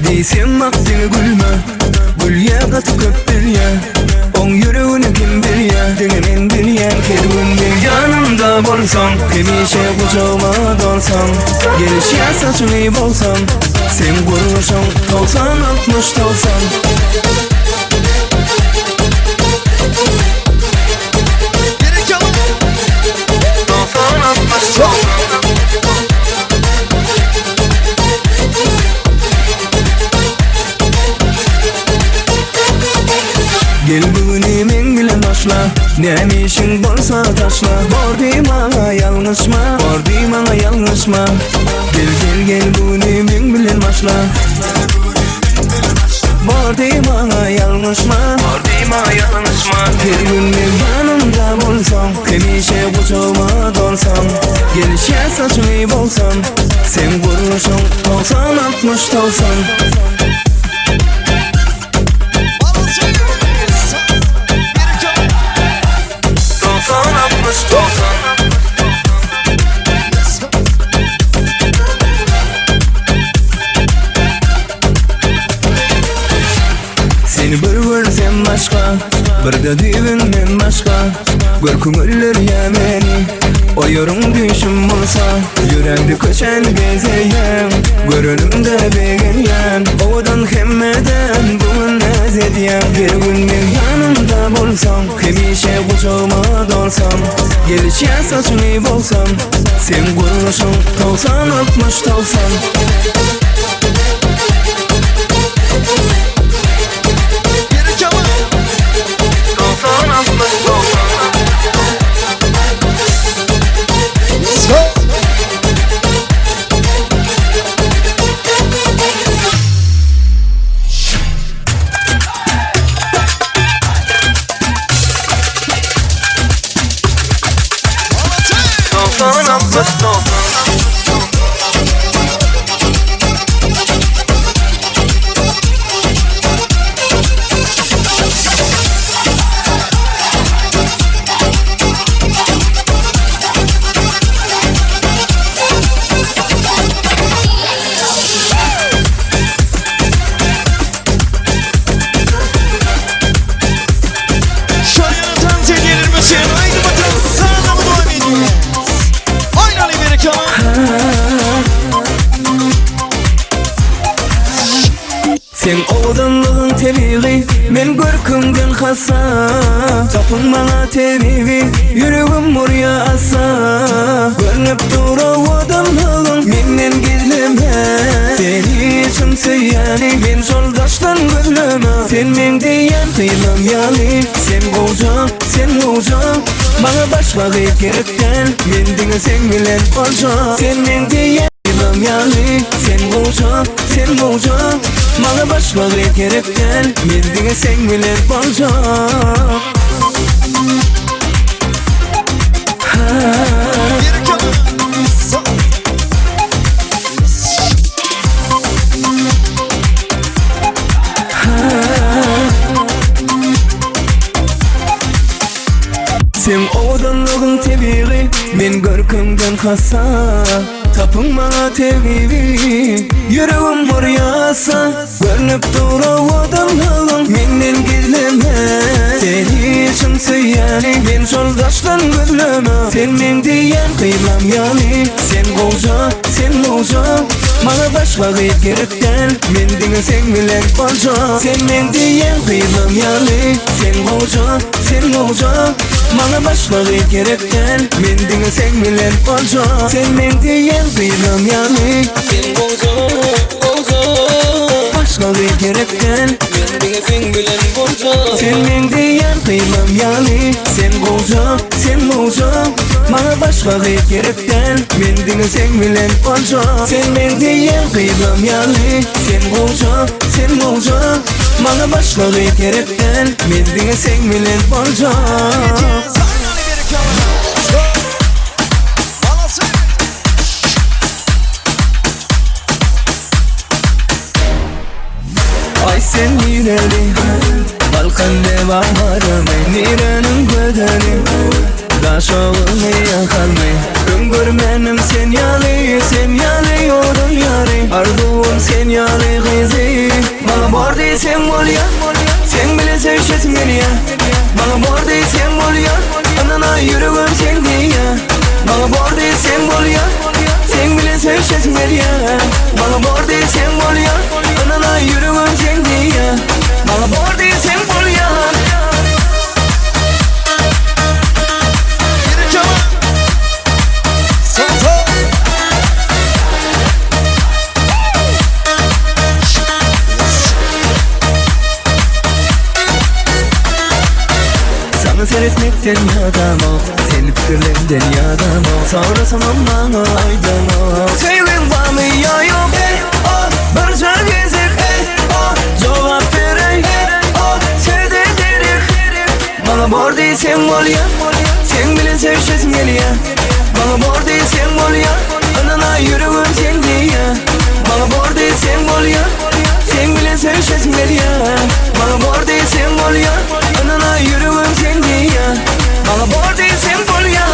Değilsin vaktini gülme Gül ya katı köptür ya On yürüğünü kim bil ya Dünyanın dünyan kervin yanımda bolsan Hemişe kucağıma dolsan Geliş ya saçını bolsan Sen kuruşun 90-60 dolsan Gel bugün men bilen başla Ne işin bolsa taşla Bordi bana yanlışma Bordi bana yanlışma Gel bugün men bilen başla Bordi bana yanlışma Bordi bana yanlışma Bir gün yanımda bolsan Hemişe kucağıma dolsan Gelişe saçını bolsan Sen kuruşun 90-60 dolsan Meni bir görsem başka, bir de düğünden başka. Gör köngüller ya meni, o yorum düşüm olsa. Yürekli köşen gezeyem, gör önümde beğenyen. Odan hemmeden bugün nezediyem. Bir gün men yanımda bolsam, hemişe kucağıma dolsam. Gelişe saçını bolsam, sen guruşun 90-60-90. Sen oğdanlığın tebiği, men görkümden hassa. Tapınmana tebiği, yüreğim oraya assa. Görünüp dura oğdanlığın, menden gizleme. Seni için seyani, men yoldaştan gözleme. Sen men diyen kıymam yani. Sen koca, bana başka gerekten. Mendine sen bilen olca. Sen men diyen kıymam yani. Sen koca, bana başka gerekten. Mendine sen bilen olca. Sen oğdanlığın tebiği, men görkümden hassa. Tapınmana tebiği, yüreğim oraya assa. Görünüp dura oğdanlığın, menden gizleme. Seni için seyani, men yoldaştan gözleme. Sen men diyen kıymam yani. Sen koca, bana başka gerekten. Mendine sen bilen olca. Sen men diyen kıymam yani. Sen koca, bana başka gerekten. Mendine sen bilen olca. Sen men diyen kıymam yani. Sen koca, başka gerekten. Mendine sen bilen olca. Sen men diyen kıymam yani. Sen koca, bana başka gerekten. Mendine sen bilen olca. Sen men diyen kıymam yani. Sen koca, bana başka gerekten. Mendine sen bilen olca. Ay sen nireli, Balkan'da baharım. Nirenin gödeni, daşağını yakalmay. Öngörmenim sen yalı yorun yari. Arzuğum sen yalı kızı. Bana bor deysen ol ya, sen bile sevşesin beni ya. Bana bor deysen ol ya, anana yüreğim sen diye. Bana bor deysen ol ya, sen bile sevşesin beni ya. Bana bor deysen ol ya, anana yüreğim sen diye. Bana bor deysen ol ya. Sana seyretmekten yadam ol, seni fikirlemden yadam ol. Sorasam bana aydın ol. Sevin var mı ya yok bir can gezir cevap verey sevde derik. Bana bor deysen ol ya, sen bile sevşesin gel ya. Bana bor deysen ol ya, anana yüreğim sen diye. Bana bor deysen ol ya, sen bile sevşesin gel ya. Bana bor deysen ol ya, anana yüreğim sen diye. Bana bor deysen ol ya.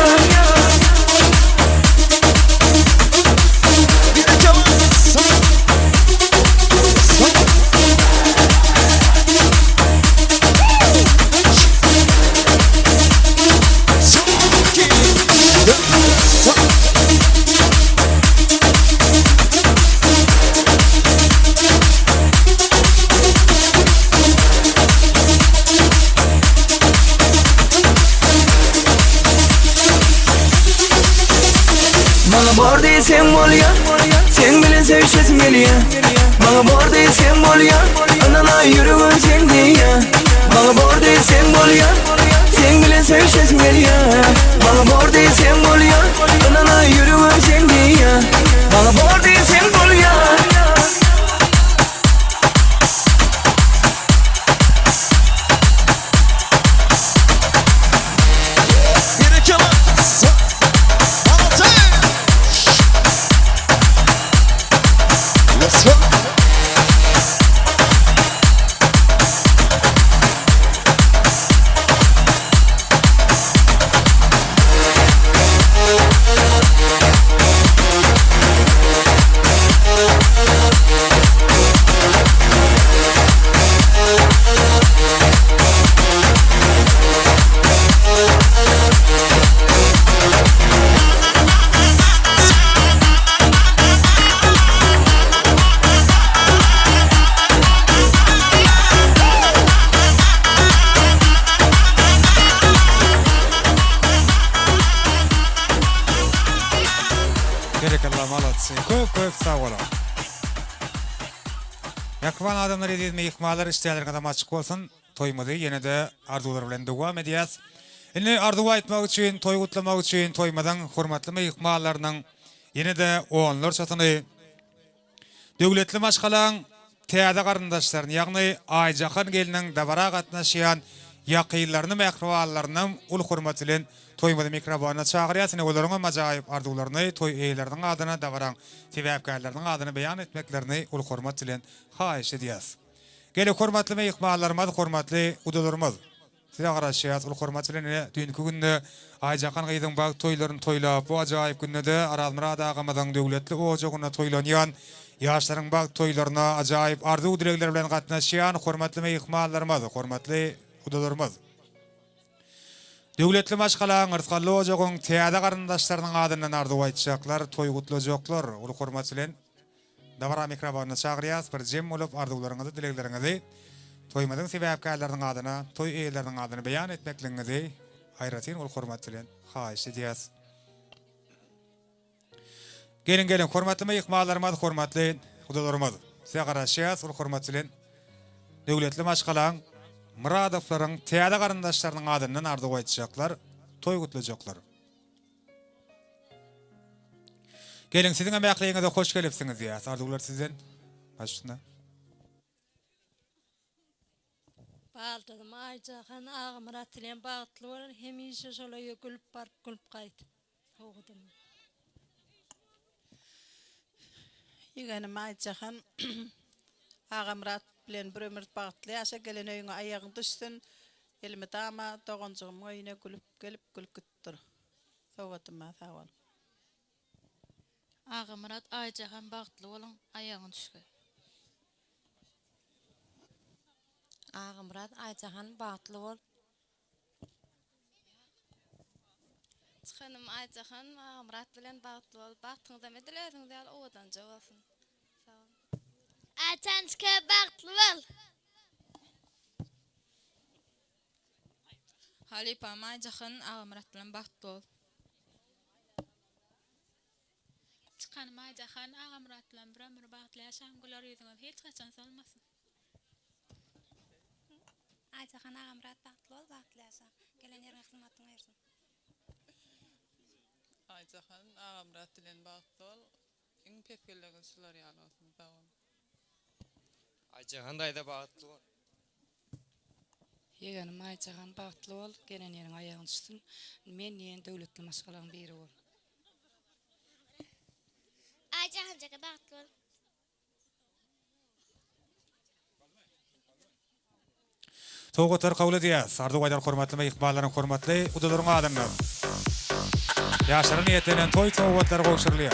sen bol ya, sen bilen sevişesim geliyor. Bana bor değil sen bol ya, anana yürüğün sen diye. Bana bor değil sen bol ya, sen bilen sevişesim geliyor. Bana bor değil sen bol ya, anana yürüğün sen diye. Bana bor değil sen bol ya. Köp sağ olun. Yakban adamlar edilme ihmalar isteyenler kadar açık olsun. Toymadı yine de arzular bilen devam ediyaz. Yine arzu aytmak için, toy kutlamak için toymadan hurmatlı ihmalarının yine de oğanlar çatını devletli maşkalan teada qarindaşlarını, yani Ayjakan gelinin davara qatnaşıyan yaqinlarını mehrivallarının ul hurmat ile toymadı mikrofona çağırıyasını olarına macayip arzularını toy eylerinin adına davaran sebepkarlarının adını beyan etmeklerini ul hurmat ile xahiş ediyaz. Gele hurmatlı mehrivallarımız, hurmatlı udalarımız. Size qarashiyaz ul hurmat ile dünkü günde Ayjakan qeydin bağ toyların toylap bu acayip günde de Arazmırad ağamadan devletli ocağına toylanayan yaşların bağ toylarına acayip arzu dilekler bilen qatnaşıyan hurmatlı mehrivallarımız, hurmatlı udalarımız. Devletli maşkalan ırtqallı ocağın teada qarindaşlarının adından arzu aytacaklar, toy kutlayacaklar. Ulu hurmat bilen davara mikrofonuna çağırıyaz, bir jem olup arzularınızı, dileklerinizi toymadığın sebepkarlarının adına, toy eylerinin adını beyan etmeklerinizi hayratin ulu hurmat bilen xahiş ediyaz. Gelin hurmatlı mehrivallarımız, hurmatlı udalarımız. Size qarashiyaz ulu hurmat bilen devletli maşkalan Muradovların teada qarindaşlarının adından arzu aytacaklar, toy kutlayacaklar. Gelin sizin emekliyinize hoş gelipsiniz ya. Arzular sizden. Başına. Baltadım Ayjakan Ağamrat bilen bağıtlı olur. Hemişe şolaya gülüp barıp gülüp qayt. Oğudum. Yeğenim Ayjakan Ağamrat bilen bir ömür bağıtlı yaşa gelen öyüne ayağın düşsün. Elimi dama doğancığım oyuna gülüp gelip gülüp gittir. Oğudum sağ ol. Ağamrat Ayjakan bağıtlı olun ayağın düşkü. Ağamrat Ayjakan bağıtlı ol. Çıkanım Ayjakan Ağamrat bilen bağıtlı ol. Bağıtınızda mı dilersiniz ya oğudanca olsun. Sağ olun. Atançka bağıtlı ol. Halipam Ayjakan Ağamrat bilen bağıtlı ol. Çıkanım Ayjakan Ağamrat bilen bir ömür bağıtlı yaşam güler yüzünüz hiç kaçan salmasın. Ayjakan Ağamrat bağıtlı ol, bağıtlı yaşa. Gelen yerin hizmetini versin. Ayjakan Ağamrat bilen bağıtlı ol. İn pekkelleriniz sular yağlasın. Sağ ol. Ayjakan da bağıtlı ol. Yeğenim Ayjakan bağıtlı ol, gelen yerin ayağın düşsün. Men yen devletli maşkalan biri ol. Ayjakan bağıtlı ol. Toğutar kabul ediyaz. Arzu aydan hurmatlı mehrivalların hurmatlı udalarının adından. Yaşarın niyetlenen toy toğutlar koşurluyor.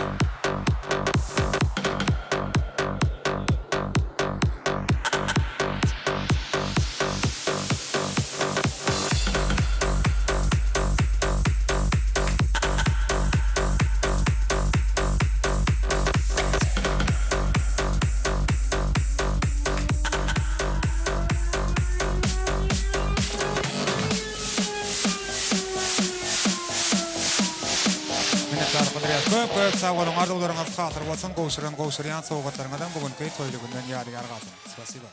Köp sağ olun, arzularınız hatır bolsun, gowşuran sohbatlaryndan bugünkü toýlugyndan ýadygar galsyn. Spasiba.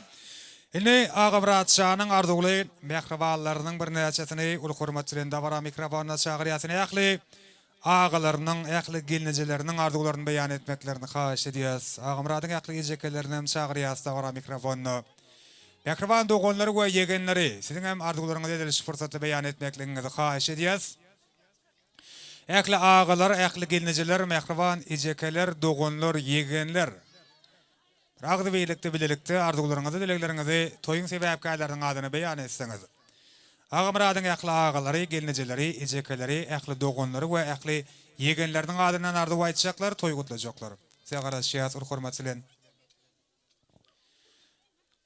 Indi Agabrat Şanyň arzuly mehribanlarynyň bir näçesini ul hormatçylarynda bara mikrofonna çagyryasyn ýakly agalarynyň, ýakly gelnejeleriniň arzularyny beýan etmeklerini haýyş edýäs. Agabratdyň ýakly ejekelerini hem çagyryasda bara mikrofonna. Mehriban dogonlary we yegenleri, siziň hem arzularyňyzy ediliş fursaty beýan etmekligiňizi haýyş edýäs. Äkli ağalar, äkli gelnejeler, mehriban ejekeler, dogonlar, yegenler. Ragdy beýlikde bilelikde arzularyňyzy, dileklerinizi toýuň sebäpkärläriniň adyny beýan etseňiz. Agamaryň äkli ağalary, gelnejeleri, ejekeleri, äkli dogonlary we äkli yegenleriniň adyny arzu aýtjaklar, toý gutlajaklar. Segara şeýas hormatçylar.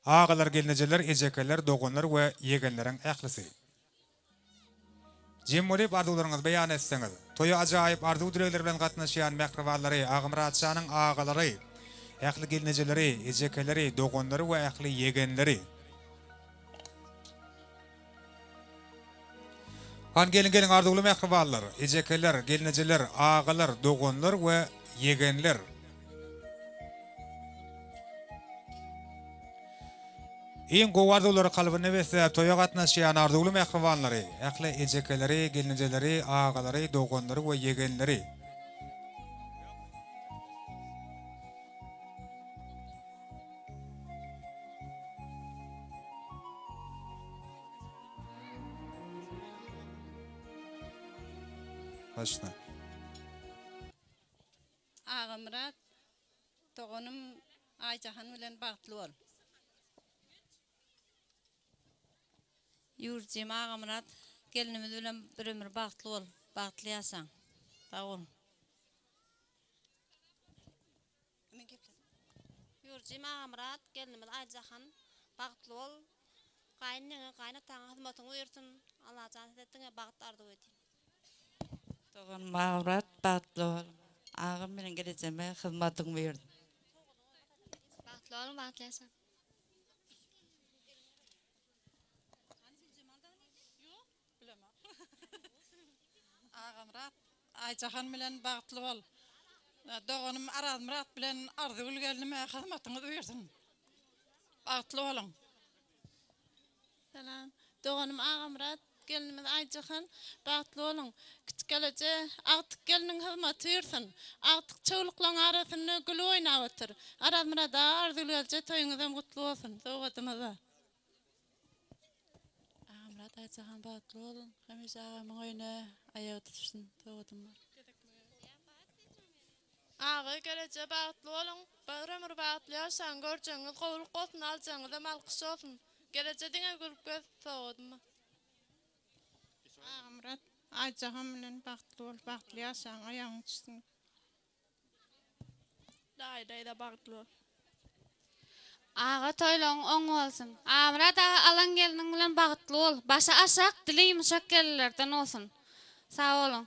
Ağalar, gelnejeler, ejekeler, dogonlar we yegenleriň äklisi. Jemmoly arzularyňyzy beýan etseňiz, toýa ajaýyp arzu dilekler bilen gatnaşýan mehribanlary, Agamarat Şanyň ağalary, äkli gelnejeleri, ejekeleri, dogonlary we äkli yegenleri. Han gelin arzuly mehribanlar, ejekeler, gelnejeler, ağalar, dogonlar we yegenler. Iň gowy arzular kalbyny wese toýa gatnaşýan arzuly mehribanlary, äkli ejekeleri, gelnejeleri, ağalary, dogonlary we yegenleri. Başla. Agamarat toğunum Ayjahan bilen bagtly bol. Yurjym Agamarat gelinimiz bilen bir ömür bagtly bol, bagtly ýaşaň. Sag ol. Yurjym Agamarat gelinimiz Ayjahan bagtly bol. Gaýnyňy, gaýnataňy hyzmatyňy buyursun. Allah jazy etdiňe bagt arzu edýän. Toğunum Agamarat bagtly bol. Agam bilen gelejeme hyzmatyňy buyursun. Bagtly bol, bagtly ýaşaň. Agamarat Ayjahan bilen bagtly bol. Dogonum Arazmurat bilen arzuly gelnime hyzmatyňy buyursun. Bagtly bolun. Salam. Dogonum Agamarat gelinimiz Ayjahan bagtly bolun. Kiçikeleje agtyk geliniň hyzmaty buyursun. Agtyk çowluklaryň arasyny gül oýnap otur. Arazmurada arzuly gelje toýuňyzam gutly bolsun. Sowatyňyza. Agamarat Ayjahan bagtly bolun. Hemişe agamyň oýuna aýagy tutuşsun. Sowatym bar. Ağa gelece bagtly bolun. Bir ömür bagtly ýaşaň, görjeňiz gowruk bolsun, aljaňyz malkyş bolsun. Gelece diňe gülüp göz sowatym. Agamarat Ayjahan bilen bagtly bol, bagtly ýaşaň, aýagyň tutuşsun. Daýda bagtly bol. Ağa toýlaň oň bolsun. Agamarat alan geliniň bilen bagtly bol. Başa aşak, dili ýumşak gellerden olsun. Sag bolun.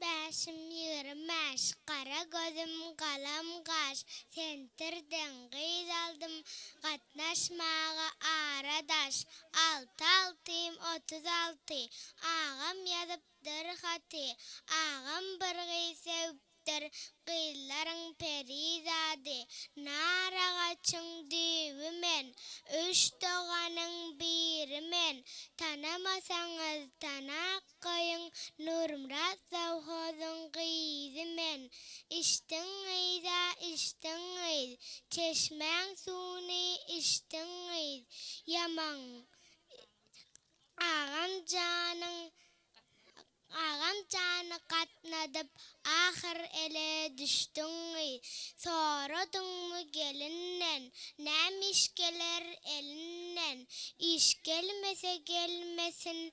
Beşim yürümez, kara gözüm kalam kaş, sentirden kıyız aldım, katnaşmağa aradaş, 6-6-36, ağam yazıptır hati, ağam bir kıyı seviptir, kıyıların perizade, naragaçın düğümen, 3 doğanın birimen, tanamasanız tanak koyun, Nurmurat savhozun kıyızmen, içtin ıyza, içtin ıyz, çeşmen suni içtin ıyz, yaman, ağam canı katnadıp, ahir ele düştün ıyz, soradın mı gelinnen, nem iş gelir elinden, iş gelmese gelmesin,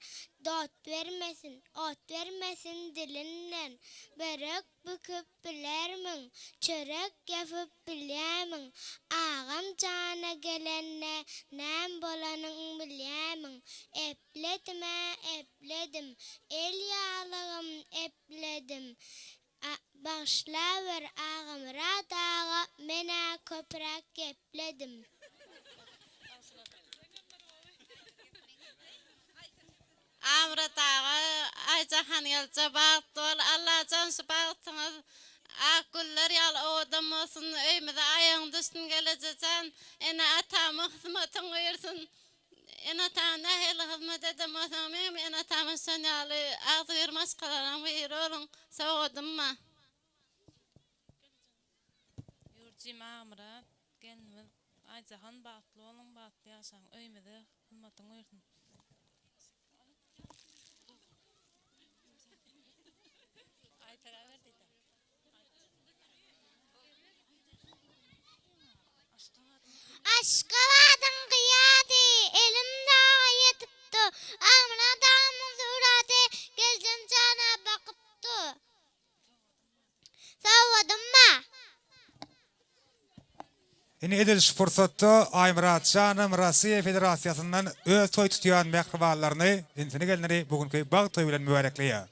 ot vermesin dilinden, börek büküp bilermin, çörek yapıp bilemin, ağam cana gelenne, nem bolanın bilemin, epledim, el yağlığım epledim, başlaver Agamarat ağa, mena köprek epledim. Agamarat ağa Aycahan yalca bağıttı ol. Allah cansı bağıttınız. Akıllar yal odam olsun. Öymede ayağın düştün geleceksen. Ene atamı hizmetin uyursun. Ene atamı nehirli hizmet edem olsun. Ene atamı sönyalı. Ağzı yırmaz kalaran buyur olun. Soğudum ma. Yurcim Amrat, gelmez. Aycahan bağıtlı olun, bağıtlı yaşan. Öymede hizmetin uyursun. Aşka vadın kıyadi, elim dağa yetipti. Amına dağımın zürati, gelcin cana bakıptı. Savadın mı? Ine ediliş fursatda Aymurat Şanım Rossiya Federasyasından öz toy tutuyan mehribanlaryny insini gelinleri bugünkü bag toy bilen mübarekleýär.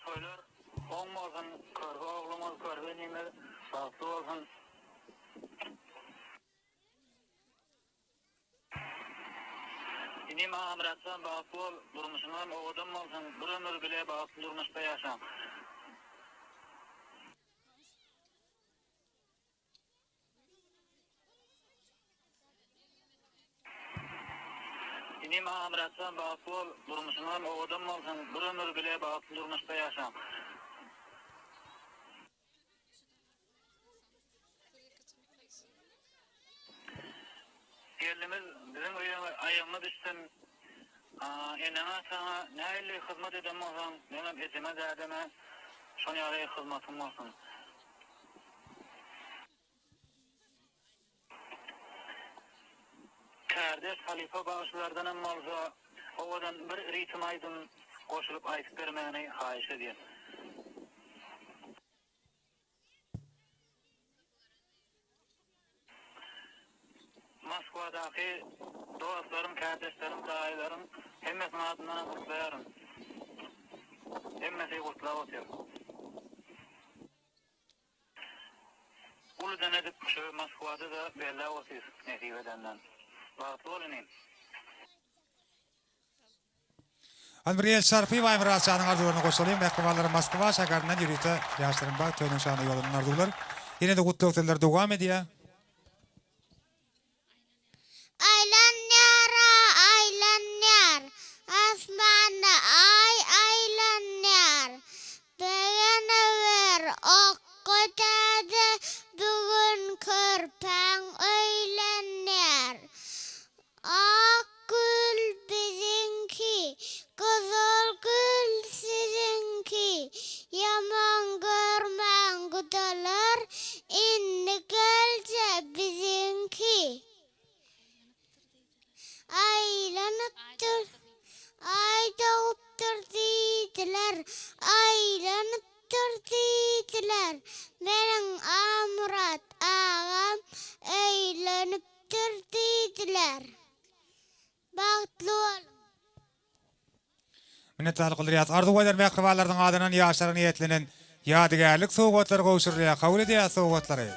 Toylar olmasın, körbe oğlumuz körbe neyme, sağlıklı olsun. İnim Amrat'tan bağlı ol, durmuşundan oğudum olsun, bir ömür bile bağlı durmuşta yaşam. İnim Amrat'tan bağlı ol, durmuşundan oğudum olsun, bir ömür bile bağlı durmuşta yaşam. Gelimiz bizim ayağıma düşsün. Eneme sana neyle hizmet edem olsun, benim etime derdime şun yaraya hizmetim olsun. Kardeş halife bağışlardan hem olsa, ovadan bir ritim aydın koşulup aytıp vermeyeni hayiş edeyim. Moskvadaki dostlarım, kardeşlerim, dayılarım hemmesinin adından kutlayarım. Hemmesi kutlav otuyor. Uludan edip şu Moskvada da belli otuyor nesibedenden. Bağıtlı olunayım. Anbriyel Şarfi ve Aymurat Şan'ın arzularını koşulayım. Mehribanları Moskva şakarından yürüyte yaşların bag toyunun şanı yolunun arzular. Yine de kutlu oteller devam ediyor. Aylan yara, aylan yar. Asmanda aylan yar. Begene ver, okkotade bugün körpen öylen yar. Ak gül bizinki, kızıl gül sizinki. Yaman görmen güdeler, inni gelce bizinki. Aylanıptır, aydalıptır deydiler, aylanıptır deydiler. Benim Amrat ağam aylanıptır deydiler. Bağıtlı olun. Minnettarlyk bildirýär. Arzu eder mehribanlaryň adynan ýaşlara niýetlenen ýadygarlyk sowgatlary gowşurýar. Kabul edýär sowgatlary.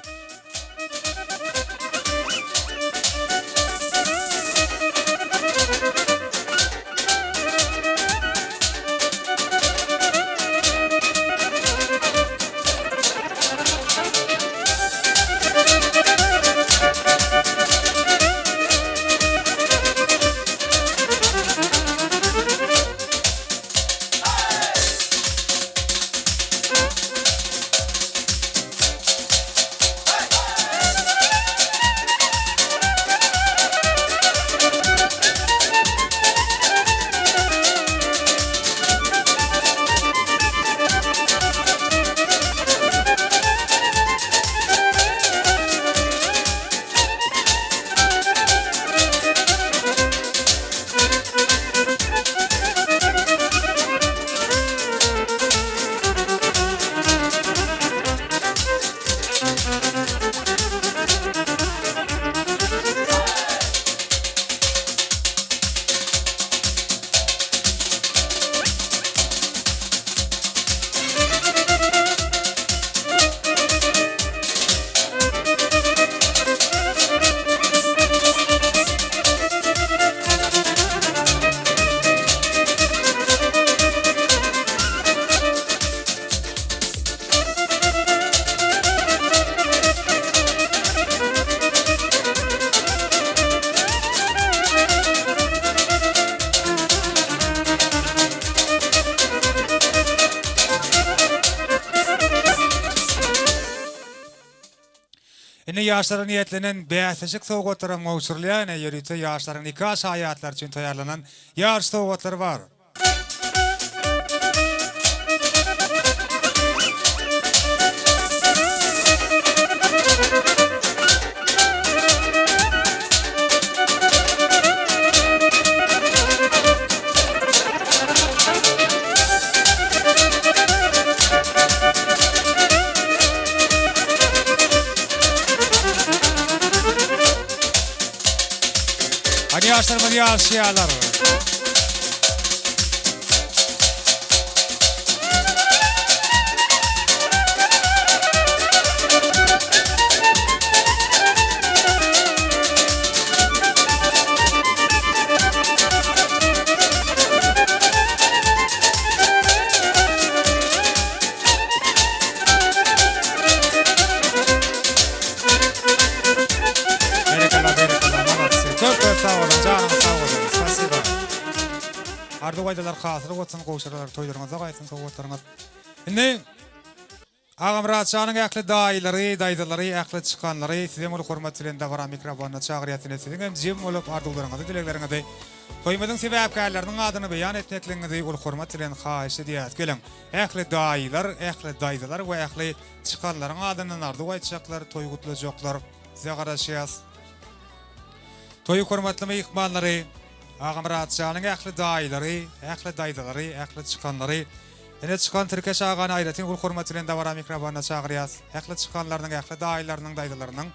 Ine yaşların niyetlenen bäsejik sowgatlaryň mowşurlayan ýerite yaşlaryň nikah şaýatlar üçin taýýarlanan ýarş sowgatlary bar. Hadi yaşlar yaşayalar. Arda waydalar hasıry gotsun goşuralar toýlaryňyza gaýsyn sowgatlaryňyz. Indi Ağamrat şanyň ähli daýlary, daýdalary, ähli çykanlary size mol hormat bilen dagara mikrofonna çagyrýatyny siziň hem jim bolup arzuwlaryňyzy dilekleriňizi toýmadyň sebäpkärläriniň adyny beýan etmekliňizi ul hormat bilen haýyş edýär. Geleň ähli daýlar, ähli daýdalar we ähli çykanlaryň adyny arzu aýtjaklar, toý gutlajaklar. Size garaşýas. Toý hormatly mehmanlary Ağamrat şanyň ähli daýlary, ähli daýdalary, ähli çykanlary, ene çykan Türkiýe şagany aýratyn ul hormat bilen dagara mikrofonna çagyrýas. Ähli çykanlaryň, ähli daýlarynyň, daýdalarynyň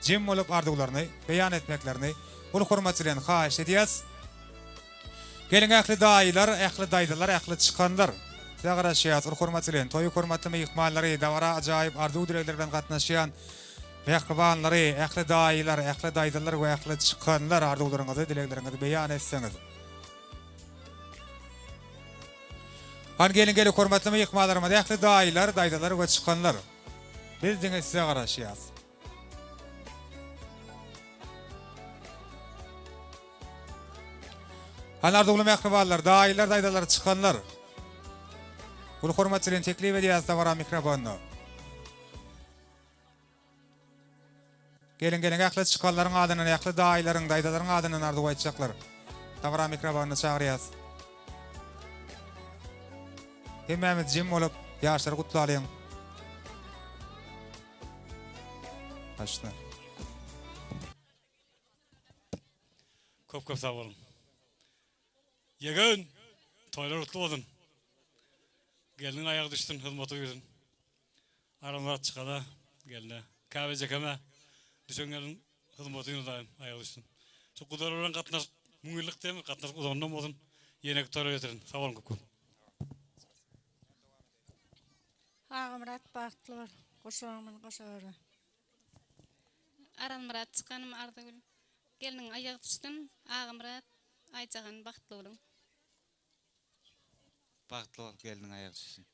jim bolup arzuwlaryny beýan etmeklerini ul hormat bilen haýyş edýäs. Geleň ähli daýlar, ähli daýdalar, ähli çykanlar. Size garaşýas ul hormat bilen toý hormatly mehmanlary dagara ajaýyp arzuw direkleri bilen gatnaşýan mehribanlary, ähli daýylar, ähli daýdalar we ähli çykanlar arzuwlaryňyzy, dilekleriňizi beýan etseňiz. Han gelin hormatly mehmanlarymyz, ähli daýylar, daýdalar we çykanlar. Biz diňe size garaşýas. Han arzuwly mehribanlar, daýylar, daýdalar, çykanlar. Bu hormat bilen teklip edýäs dagara mikrofonna. Gelin ähli çykanlaryň adyny, ähli daýlaryň, daýdalaryň adyny arzuw aýtjaklar. Dagara mikrofonna çagyrýas. Hemmemiz jim bolup ýaşlary gutlaýan. Başla. Köp sag bolun. Ýegin toýlar utly bolsun. Gelin aýagy düşdün, hyzmaty ýüzün. Aramlar çykada, gelne. Kawe jekeme. Düşenlerin hyzmaty ýüzün aýagy düşdün. Çok gudar bilen gatnaş, müňillik demi gatnaş uzandan bolsun. Ýenek toýlar ýetirin. Sag bolun köp. Ağamrat bagtlylar, goşagyň goşary. Aramrat çykanym Ardagül. Geliniň aýagy düşdün, Ağamrat aýjagan bagtly boluň. Bagtly geliniň aýagy düşdün.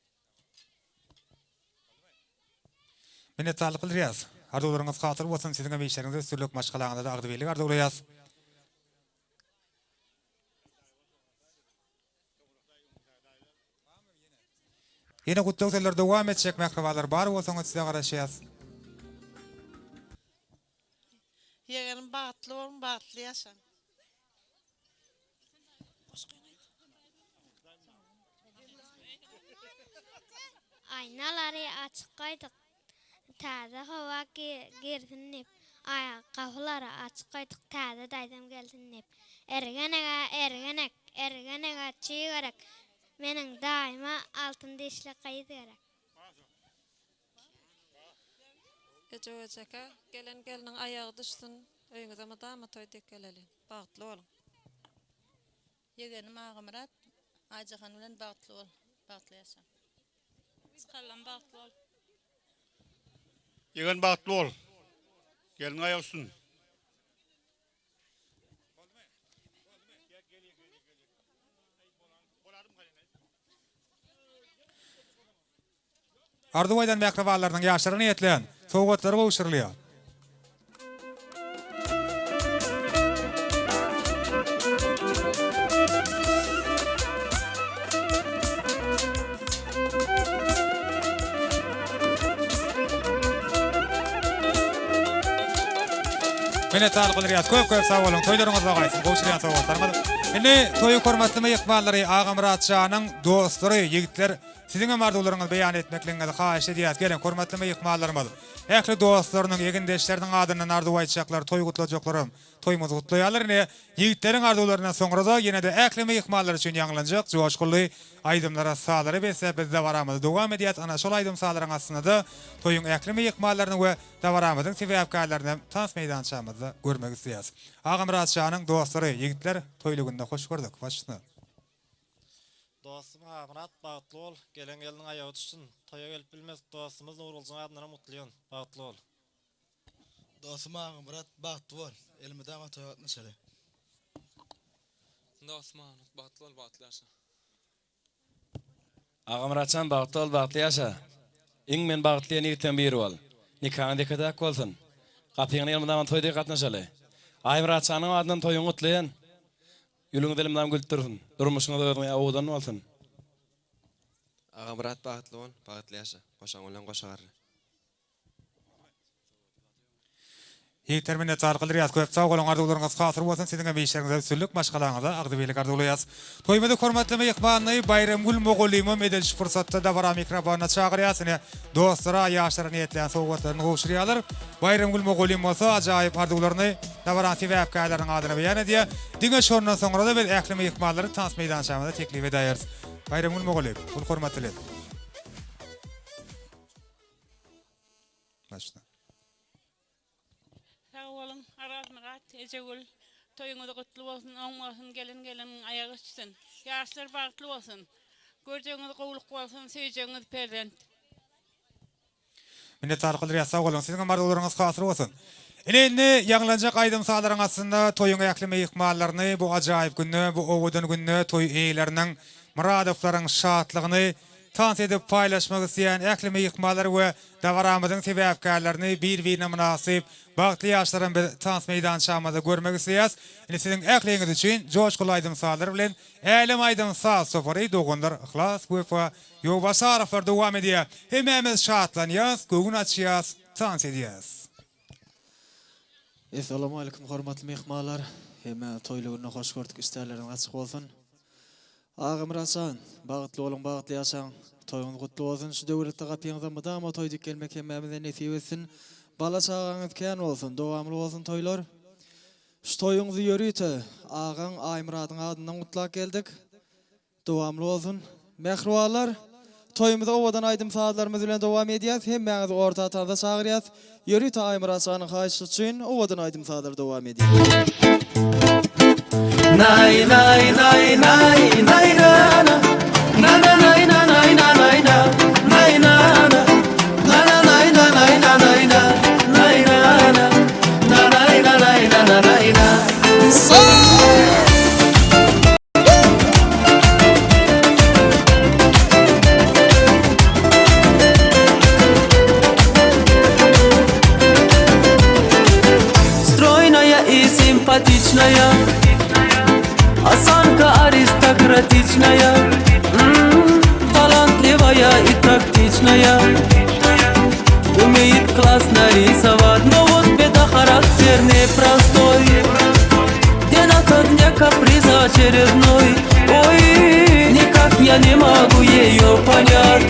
Mene talyk bilýäs. Arzuwlaryňyz hatyr bolsun, siziň meýşleriňizde sürlük maşgalaňyzda agdy beýlik arzuwlaýas. Yine gutlaýlar dowam etjek mehribanlar bar bolsaňyz size garaşýas. Ýegenim bagtly bolun, bagtly ýaşaň. Aynalary açyk gaýdyk. Täze hawa girsinip, ayakkabylary açyk gaýdyk. Täze daýdam gelsinip. Ergenege çiğ gerek. Meniň daima altynda işle gaýdy gerek. Ejewejeke geliniň aýagy düşsün, öýüňize madama toý dekeleli. Bagtly bolun. Ýegenim Ağamrat aýjagan bilen bagtly bol, bagtly ýaşaň. Çykallan bagtly bol. Ýegen bagtly bol. Gelin aýagy düşsün. Ardu waydan mehribanlaryň ýaşlaryny niýetleýän sowgatlary gowşurulýar. Minnettarlyk bildirýär. Köp sag bolun. Toýlaryňyz bagaýsyn. Gowşurýan sowgatlar. Indi toýu hormatly ýykmanlary Ağa Murat Şanyň dostlary, ýigitler siziň mardularyňyzy beýan etmekliňizi haýyş edýär. Gelen hormatly ýykmanlarymyz. Ähli dostlarynyň, egendeşleriň adyny arzu aýtjaklar, toý gutlajaklarym, toýumuzy gutlaýarlar. Ýigitleriň arzularyna soňra da ýene-de ähli ýykmanlar üçin ýanglanjak, joşguly aýdymlara salary berse biz de baramyz. Dowam edýät ana şol aýdym salaryň aslynda toýuň ähli ýykmanlaryny we dawaramyzyň sebäpkärlerini tans meýdançamyzda görmek isleýäs. Ağa Murat Şanyň dostlary, ýigitler toýlugynda hoş gördük. Başlyk. Dostum Ağa Murat bagtly ol, gelen geliniň aýagy düşsün. Toýa gelip bilmez dostumyz Nuruljaň adyna mutluýan. Bagtly ol. Dostum Ağa Murat bagtly ol, elimden toýa gatnaşary. Dostum Ağa Murat bagtly ol, bagtly ýaşa. Ağa Muratçan bagtly ol, bagtly ýaşa. Iň men bagtly ýigitden biri bol. Nikahyň dekadak bolsun. Gapyňyň elimden toýda gatnaşaly. Ağa Muratçanyň adyny toýuň gutlaýan. Ýülüňi dilimden gültürün. Durmuşyňyz öňe awdan bolsun. Ağa Murat bagtly ol, bagtly ýaşa. Goşaň bilen goşar. Ýigitler minnetdarlyk bildirýär. Köp sag bolun, arzularyňyz hasyr bolsun. Siziň beýişleriňizde süllük başgalaňyza agdybelik arzulayas. Toýmady hormatly ýykmanly Bayramgul Mogolimym edilýän fursatda da bara mikrofonuna çagyrýar. Dostlara, ýaşlara niýetlen sowgatlaryny gowşurýarlar. Bayramgul Mogolim bolsa ajaýyp arzularyny da bara sebäpkärleriň adyna beýan edýär. Diňe şondan soňra da biz ähli ýykmanlary tans meýdançamyzda teklip edýäris. Bayramgul Mogolim, bu hormatly. Başla. Ejegül toýuňyz gutly bolsun, oňmasyn gelen aýagy düşsün. Ýaşlar bagtly bolsun. Görjeňiz gowluk bolsun, seýjeňiz perlent. Minnetdarlyk bildirýär. Sag bolun, siziň mardularyňyz hasyr bolsun. Indi ýanglanjak aýdym salaryň aslynda toýuň ähli ýykmanlaryny bu ajaýyp günne, bu owudan günne toý eýleriniň muradoflaryň şatlygyny tans edip paylaşmak isteyen ähli ýykmanlar we dawaramyzyň sebäpkärlerini bir-birine münasip bagtly ýaşlaryň bir tans meýdançamyzda görmek isleýäs. Indi siziň ähliňiz üçin joşguly aýdym salary bilen älim aýdym sal sofary dogundar ihlas we ýowbasaraflar dowam edýär. Hemmämiz şatlanýas, göwün açýas, tans edýäs. Assalamu alaykum hormatly mehmanlar. Hemme toýlugyna hoş gördük. Islerleriň açyk bolsun. Ağa Murat Şan, bagtly bolun, bagtly ýaşaň. Toýuňyz gutly bolsun. Şu döwletde gapyňyzdan mydama toýdyk gelmek hemmemize nesip etsin. Bala çağaňyz kän bolsun, dowamly bolsun toýlar. Şu toýuňyzy ýörüýte. Ağaň Ağa Muratyň adyndan gutlak geldik. Dowamly bolsun. Mehruwalar, toýumyza owadan aýdym saatlarymyz bilen dowam edýäs. Hemmäňiz orta tarda çagyrýas. Ýörüýte Ağa Murat Şanyň haýyşy üçin owadan aýdym saatlar dowam edýär. Nay nay nay nay nay na na na na nay na nay na nay na nay na na na na nay na nay na nay na nay na na na nay na nay na na nay na Стройная и симпатичная, осанка аристократичная, талантливая и тактичная, умеет классно рисовать, но вот беда, характер непростой, день ото дня каприза очередной. Ой, никак я не могу ее понять.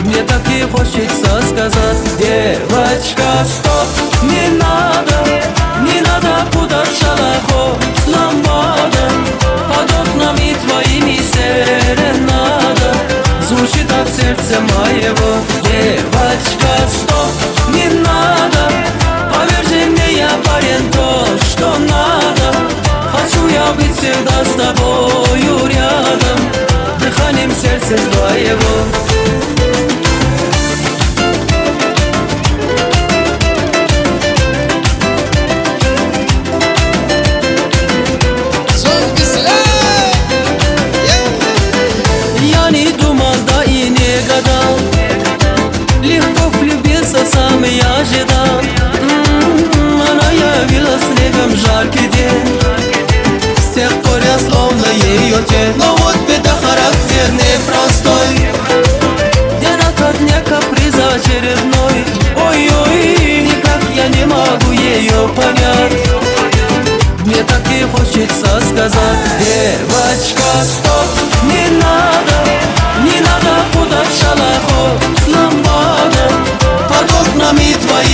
Мне так и хочется сказать: девочка, стоп, не надо путать шалахо с ламбадом. Под окнами твоими серенада звучит от сердца моего. Девочка, стоп, не надо, поверьте мне, я парень то, что надо. Хочу я быть всегда с тобою рядом, дыханием сердца твоего. Я не думал, да и не гадал,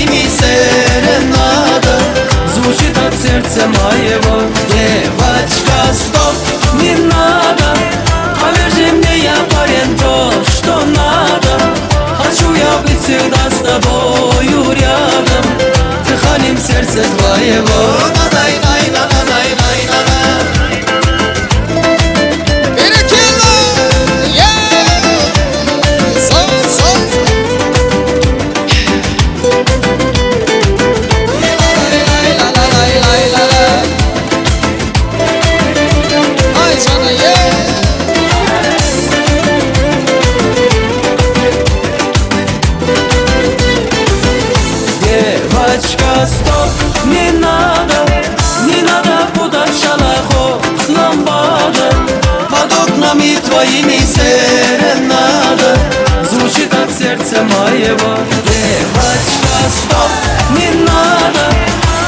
твоими серенада звучит от сердца моего. Девочка, стоп, не надо, поверь мне, я парень то, что надо. Хочу я быть всегда с тобою рядом, дыханием сердца твоего. Девочка, стоп, не надо подать шалахо ламбада. Под окнами твоими серенада звучит от сердца моего. Девочка, стоп, не надо,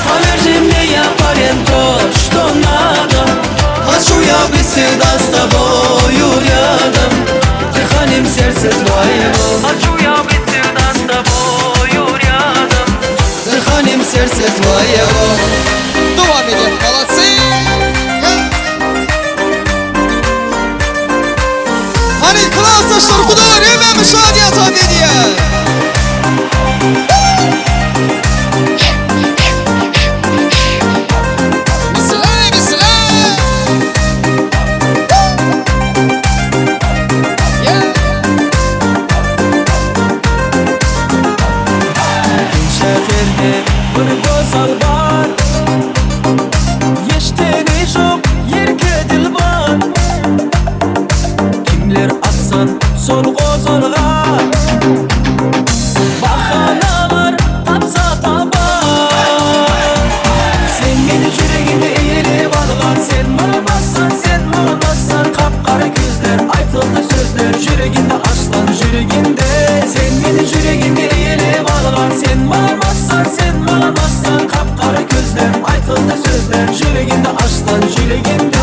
поверь мне, я парень то, что надо. Хочу я быть всегда с тобою рядом, дыханием сердца твоего. Хочу я быть всегда с тобою рядом, дыханием сердца твоего. Дуа идем, молодцы! Hani klasa şarkıdalar hemen müşahede tahminiye. Sol qozonğa bahanalar tapsa tabar. Sen meni yüreğimde eğilip algan, sen mağlamazsan kapkara gözler, aytıldı sözler yüreğimde aslan yüreğimde. Sen meni yüreğimde eğilip algan, sen mağlamazsan kapkara gözler, aytıldı sözler yüreğimde aslan yüreğimde.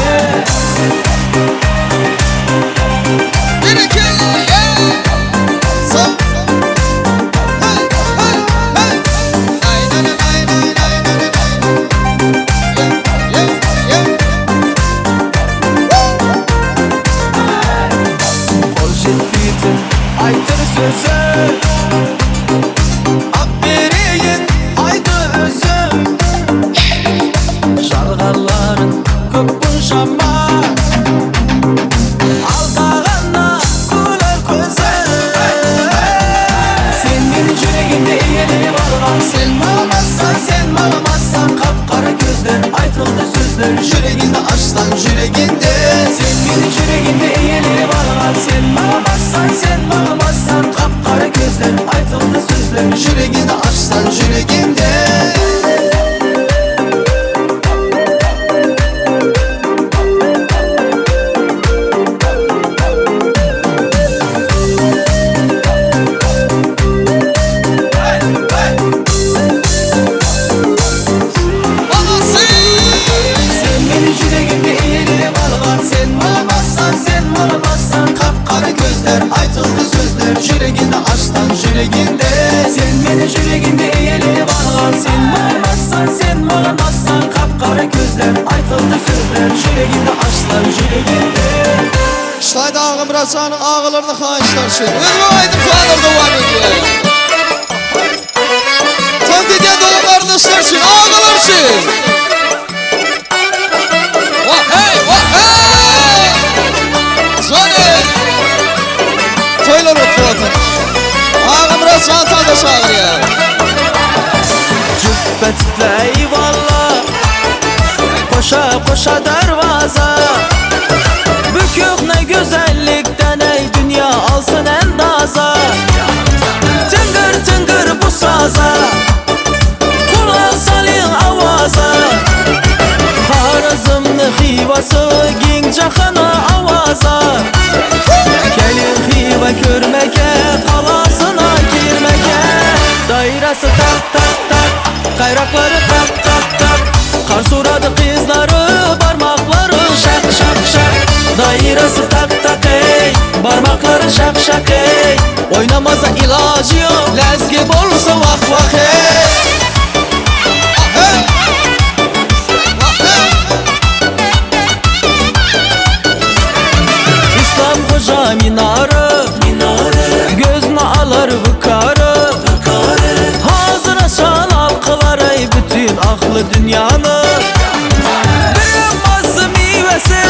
Aytır sözü Abbereyin aydı özü Şalgarların köpün şama Aldağanna güler közü Sen beni yüreğimde eğilip algan, sen mağlamazsan kapkara gözler, aytıldı sözler yüreğinde aslan yüreğinde. Sen beni yüreğimde eğilip algan, sen mağlamazsan kapkara gözler, aytıldı sözler yüreğinde aslan yüreğinde. Aytıldı sözler yüreğinde aslan yüreğinde. Sen beni yüreğinde eğilip algan, sen mağlamazsan kapkara gözler, aytıldı sözler yüreğinde aslan yüreğinde. Şlayda ağım Racan'ın ağılarını xahişler şey. Özgü aydın kalır devam ediyor. Tantediye dolu kardeşler şey, ağılar şey. Vah hey, vah hey! Zane! Toylar oturatın. Ağım Racan tanıdaş ağır ya. Cübbetli eyvallah, koşa koşa dervaza. Bükük ne güzellikten ey dünya alsın endaza. Tıngır tıngır bu saza, kulak salın avaza. Harazımlı xivası gincaxana avaza. Gelin xiva görmeke, kalasına girmeke. Dairesi tak tak tak, kayrakları tak tak tak. Kar suradı kızları, parmakları şak şak şak. Dairesi tak tak ey, parmakları şak şak ey. Oynamaza ilacı yok, lezgi bolsa vah vah ey. malı dünyanı. Birim mazı meyvesi,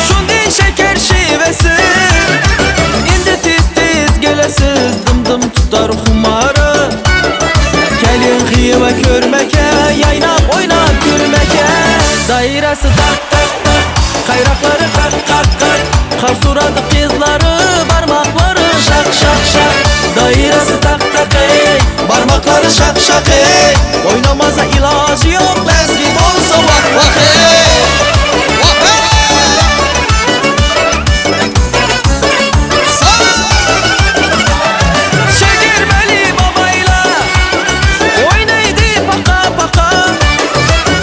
şundi şeker şivesi. İndi tiz gelesiz, dım tutar humarı. Gelin hiva görmeke, yaynap oynap gülmeke. Dairesi tak tak tak, kayrakları kak kak kak. Kar suradı kızları, parmakları şak şak şak. Dairesi tak tak ey, parmakları şak şak ey. Oynamaza ilacı yok, lezgin olsa vak vak ey. Vak ey. Şekermeli babayla oynaydı paka paka.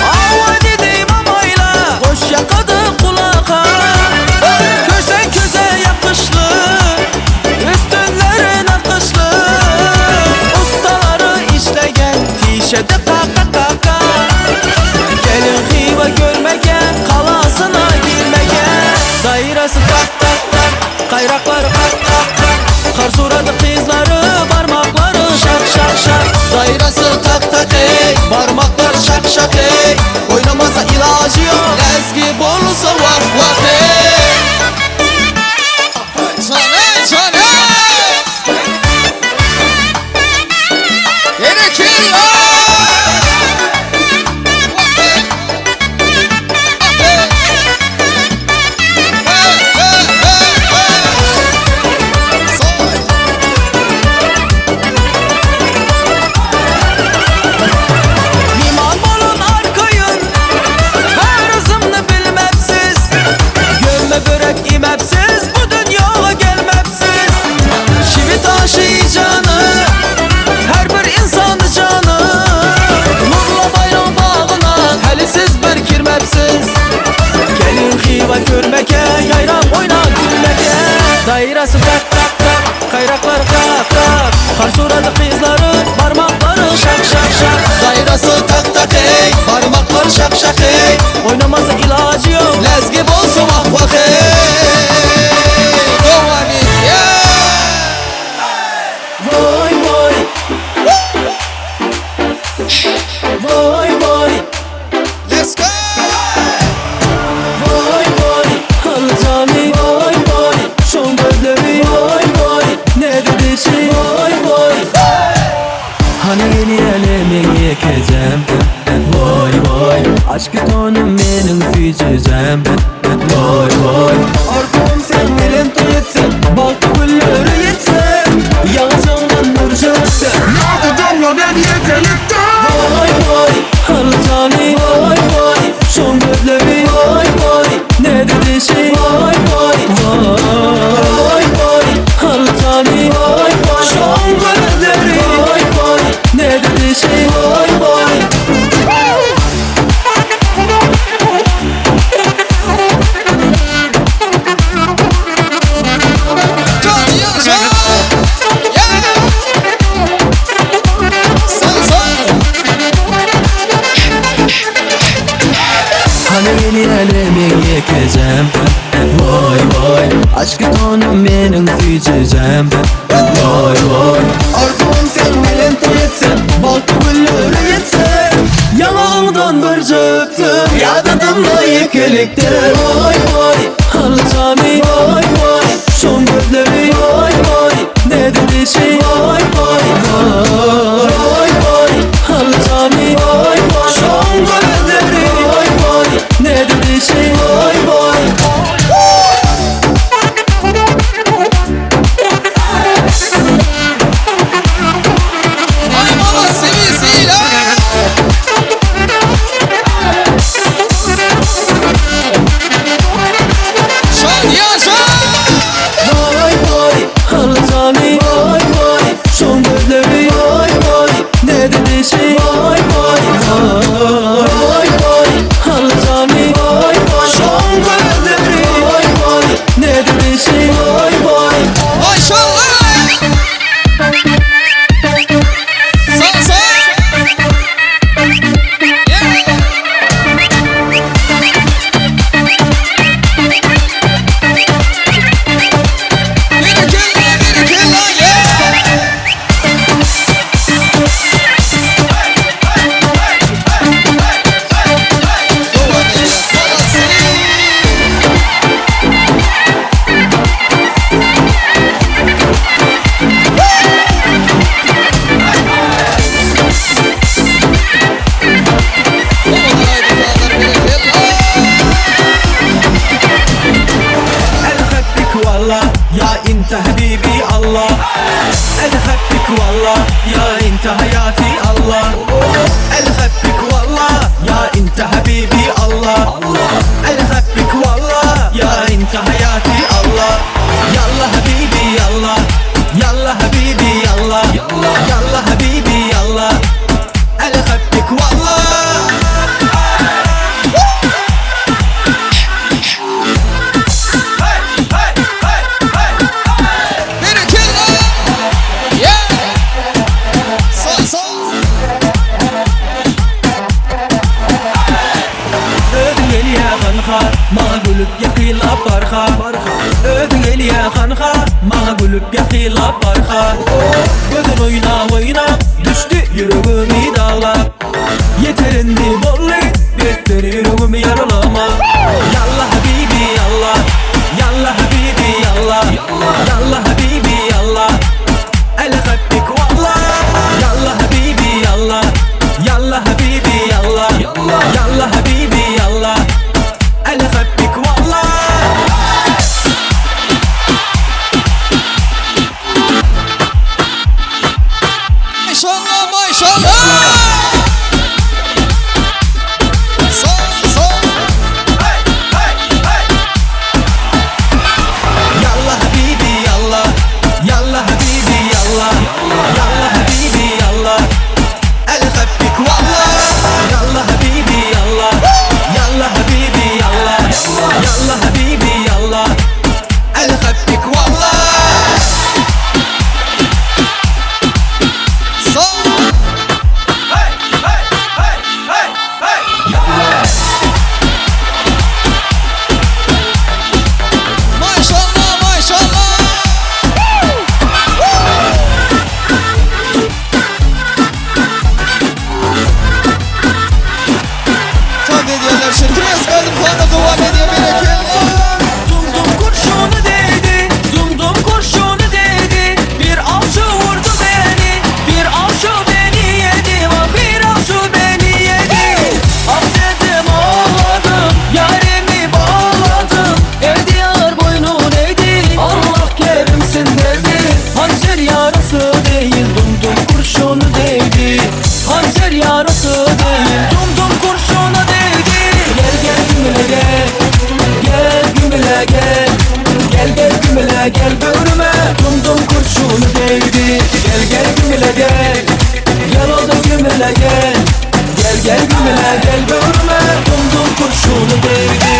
Ava dedi mamayla koş yakadı kulaka. Köse köse yakışlı, üstünlerin akışlı. Ustaları işleyen tişede kaka kaka. Gelin hiva görmeke, kalasına girmeke. Dairesi tak tak tak, kayrakları kak kak kak. Kar suradı kızları, parmakları şak şak şak. Dairesi tak tak ey, parmakları şak şak ey. Oynamasa ilacı yok, lezgi bolsa vak vak ey. Cane cane. Gerekir ya. Liman bolun arkayın, hırzımını bilmepsiz. Gömme börek imepsiz, bu dünyaya gelmepsiz. Şivi taşıyacağını, her bir insanı canı. Nurla bayram bağına, heli siz bir kirmepsiz. Gelin hiva görmeke, yayram oyna gülmeke. Dairesi tak tak tak, kayraklar kak kak. Kar suradı kızları, parmakları şak şak şak. Dairesi tak tak ey, parmakları şak şak ey. Oynamasa ilacı yok, lezgi bolsa vak vak ey. Doğani ya. Vay vay, vay vay. Let's go. Vay vay, kalacağını vay vay. Şon gözleri vay vay, ne dedi şey vay vay. Hani yeni elimi yekeceğim. Vay vay, aşkı tonum benim fücüzem. Vay vay, arkamım sen elin tuyetsin. Balta gülleri yetsin, yağızından nur çöksün. Nerede damla ben yetelikte. Vay vay, kalacağını vay vay. Şon gözleri vay vay, ne dedi şey vay vay. Vay vay, kalacağını vay vay. Şon gözleri vay vay, ne dedi şey vay vay. Can yaşa. Ya. Sen sen. Hani yeni elimi yekeceğim. Vay vay, aşkı tonum benim fücüzem. Vay vay, arkamım sen elin tuyetsin. Balta gülleri yetsin, yanağımdan bir öptüm. Yadadımla yıkılıktı. Vay vay, kalacağını vay vay. Şon gözleri vay vay, ne dedi şey vay vay. Vay vay, kalacağını vay vay. Şon gözleri vay vay, ne dedi şey vay vay. Ay baba sevisiyle. الله الخبك والله يا انت حبيبي الله الخبك والله يا انت حياتي الله يلا حبيبي يلا يلا حبيبي يلا يلا حبيبي يلا الخبك والله ما قلب يقيلا برخا ödün ya kanka ma gülüp yakıyla barka Gözün oyna düştü yüreğimi dağlap Yeterindi bollu göster yüreğimi yaralama Yallah habibi yallah Yallah habibi yallah Yallah habibi yallah El habbik wallah Yallah habibi yallah Yallah habibi yallah Yallah habibi yallah El habbik wallah Gel böğrüme dumdum kurşunu değdi Gel gümüle gel Gel o da gümüle gel Gel gümüle gel böğrüme dumdum kurşunu değdi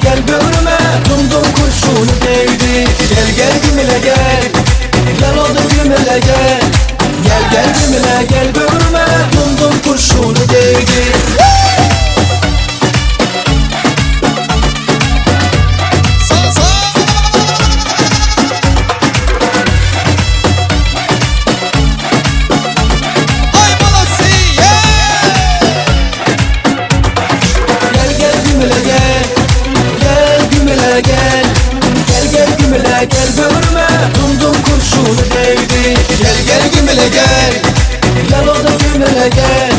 Gel böğrüme dumdum kurşunu değdi Gel gümüle gel Gel o da gümüle gel Gel gümüle gel böğrüme dumdum kurşunu değdi Gel böğrüme dumdum kurşunu değdi Gel gümüle gel Gel o da gümüle gel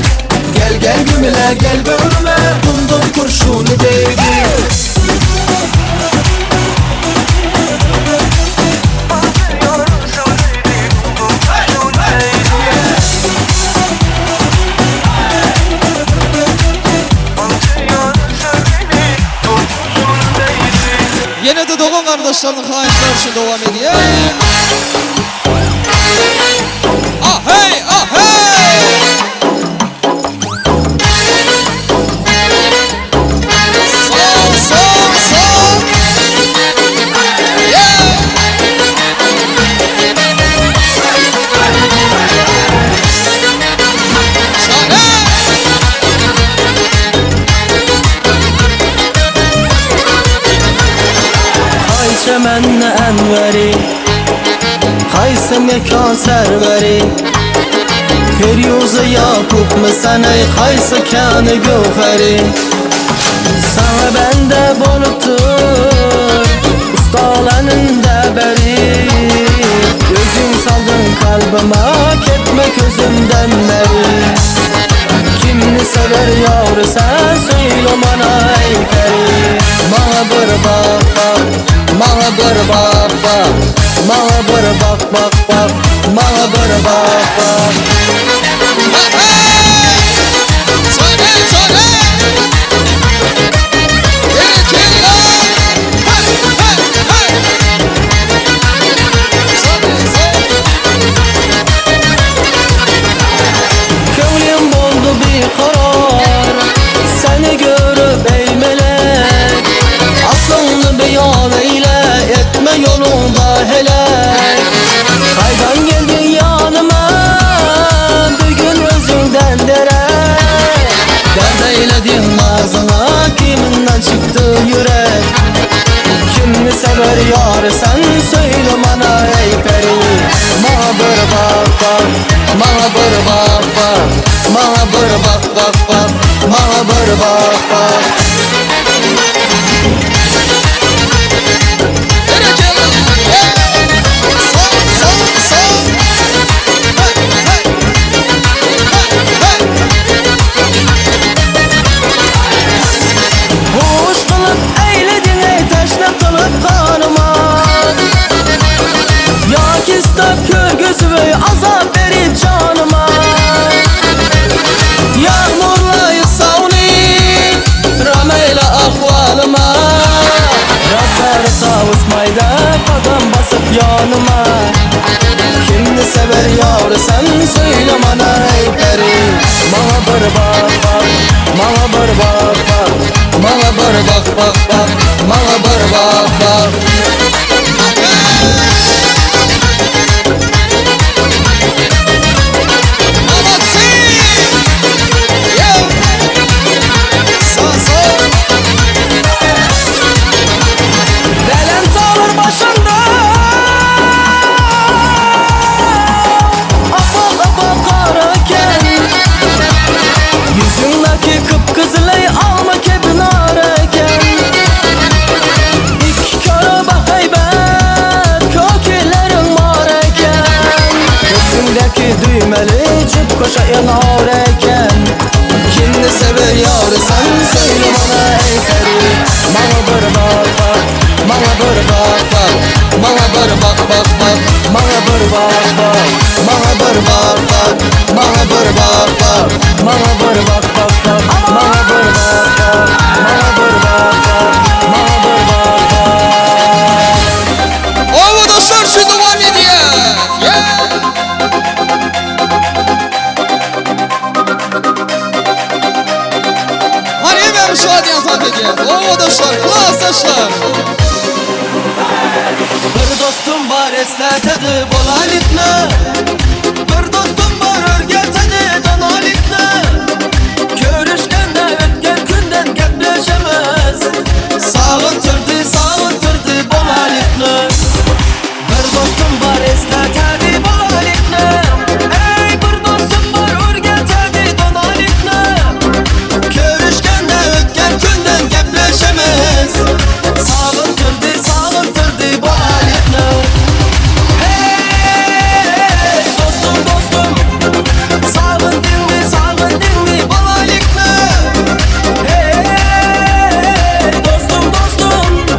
Gel gümüle gel böğrüme dumdum kurşunu değdi Yine de doğan kardeşlerin kayıtları için devam ediyor. Ah hey, ah hey! Son, son, son! Yeah! Qaysı mekan serveri Feryuzu Yakup mısan ey qaysı kanı göferi Sana bende boluptur Ustalanın da beri Gözün saldın kalbime Ketme gözümden beri Kimni sever yavru sen söyle bana ey peri Bana bir bak bak Bana bir bak bak Bana bir bak bak bak Bana bir bak bak Könlüm buldu bir karar Seni görüp ey melek Aslını beyan eyle Etme yolunda helek Kaydan geldin yanıma Bugün özünden derek Dert eyledin ağzına Kiminden çıktı yürek Kimni sever yar sen söyle bana ey peri Bana bir bak bak Bana bir bak bak Bana bir bak bak bak Bana bir bak bak Hoş kılıp eyledin ey teşne kılıp kanıma Yak istep kör gözü ve azap verip canıma Yağmurla yıksavni Rameyle ahvalıma Rafları savuşmayda Kadam basıp yanıma Kimni sever yavru sen söyle bana ey peri Bana bir bak bak Bana bir bak bak Bana bir bak bak bak Bana bir bak bak Belen çalır başında Apal apal kararken Yüzündeki kıpkızıl ey alma kebin ararken İki kara bak heybet Kökelerin mararken Gözündeki düğmeli cıp koşa yanarken Kimni sever yavru sen söyle bana ey peri Bana bir bak bak Bana bir bak bak Bana bir bak bak bak Bana bir bak bak Bana bir bak bak Bana bir bak bak Bana bir bak bak bak Bana bir bak bak Bana bir bak bak Bana bir bak bak Ova dostlar şu devam ediyor. Hani ben şadiyan tat ediyor. Ova dostlar, klas dostlar. Bir dostum var esletedi bolalitni Bir dostum var örgetedi donalitni Görüşgende ötken günden gepleşemez Sağıntırdı bolalitni Bir dostum var esletedi bolalitni Ey bir dostum var örgetedi donalitni Görüşgende ötken günden gepleşemez Sağıntırdı bolalitni Hey dostum dostum Sağıntın mı bolalitni Hey dostum dostum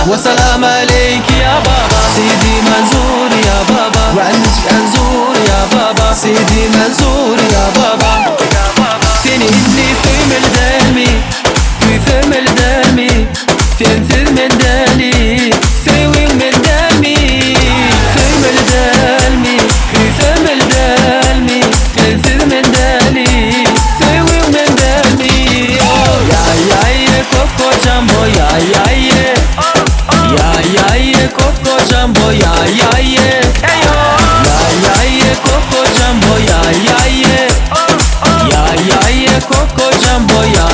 وسلام عليك يا بابا سيدي منصور يا بابا وعندك أنزور يا بابا سيدي منصور يا بابا تاني إني في ملدامي في ملدامي تنزل من دالي في من دامي في ملدامي في ملدامي تنزل من دالي في من دامي يا كوكو جامبو يا Coco Jumbo ya Coco Jumbo ya Coco Jumbo ya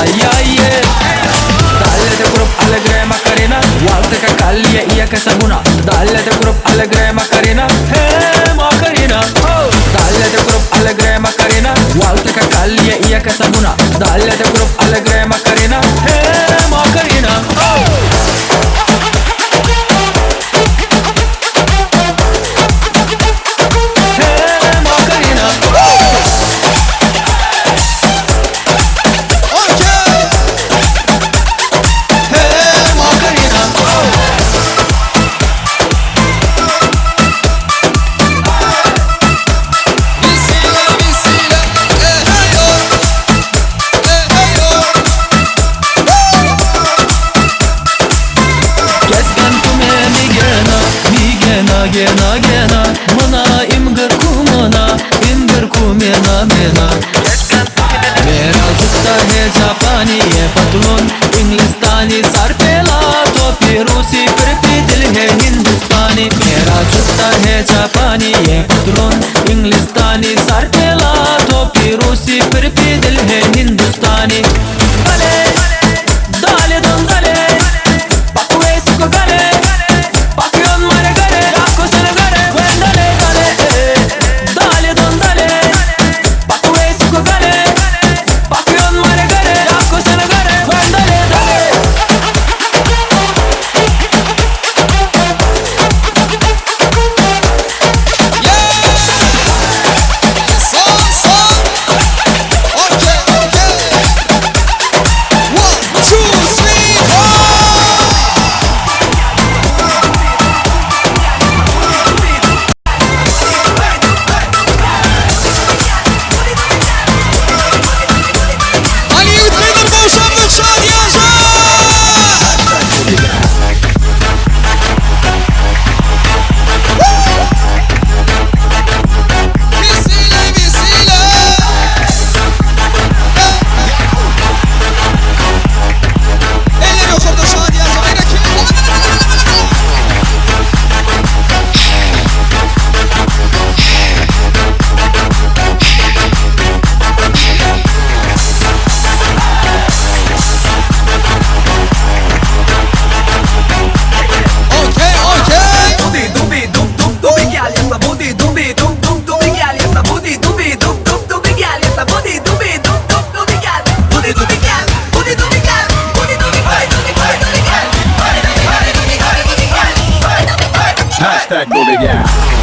Dale de grup alegre Macarena Walta ka calle y que sabuna Dale de grup alegre Macarena Hey Macarena Dale de grup alegre Macarena Walta ka calle y que sabuna Dale de grup alegre Macarena Hey Macarena Gena mına imgır kumena mena Mera jutta hai Japani ye patlon Englistani sar pe la topi Rusi par pe dil hai Hindustani Mera jutta hai Japani ye patlon Englistani sar pe la topi Rusi par pe dil hai Hindustani Dale dale don dale Pakwe suko gale Pakyon mare gale Jako sana gale Dale dale dale don dale Pakwe suko gale Pakyon mare gale Jako sana gale Dale dale Hashtag Booty Gal.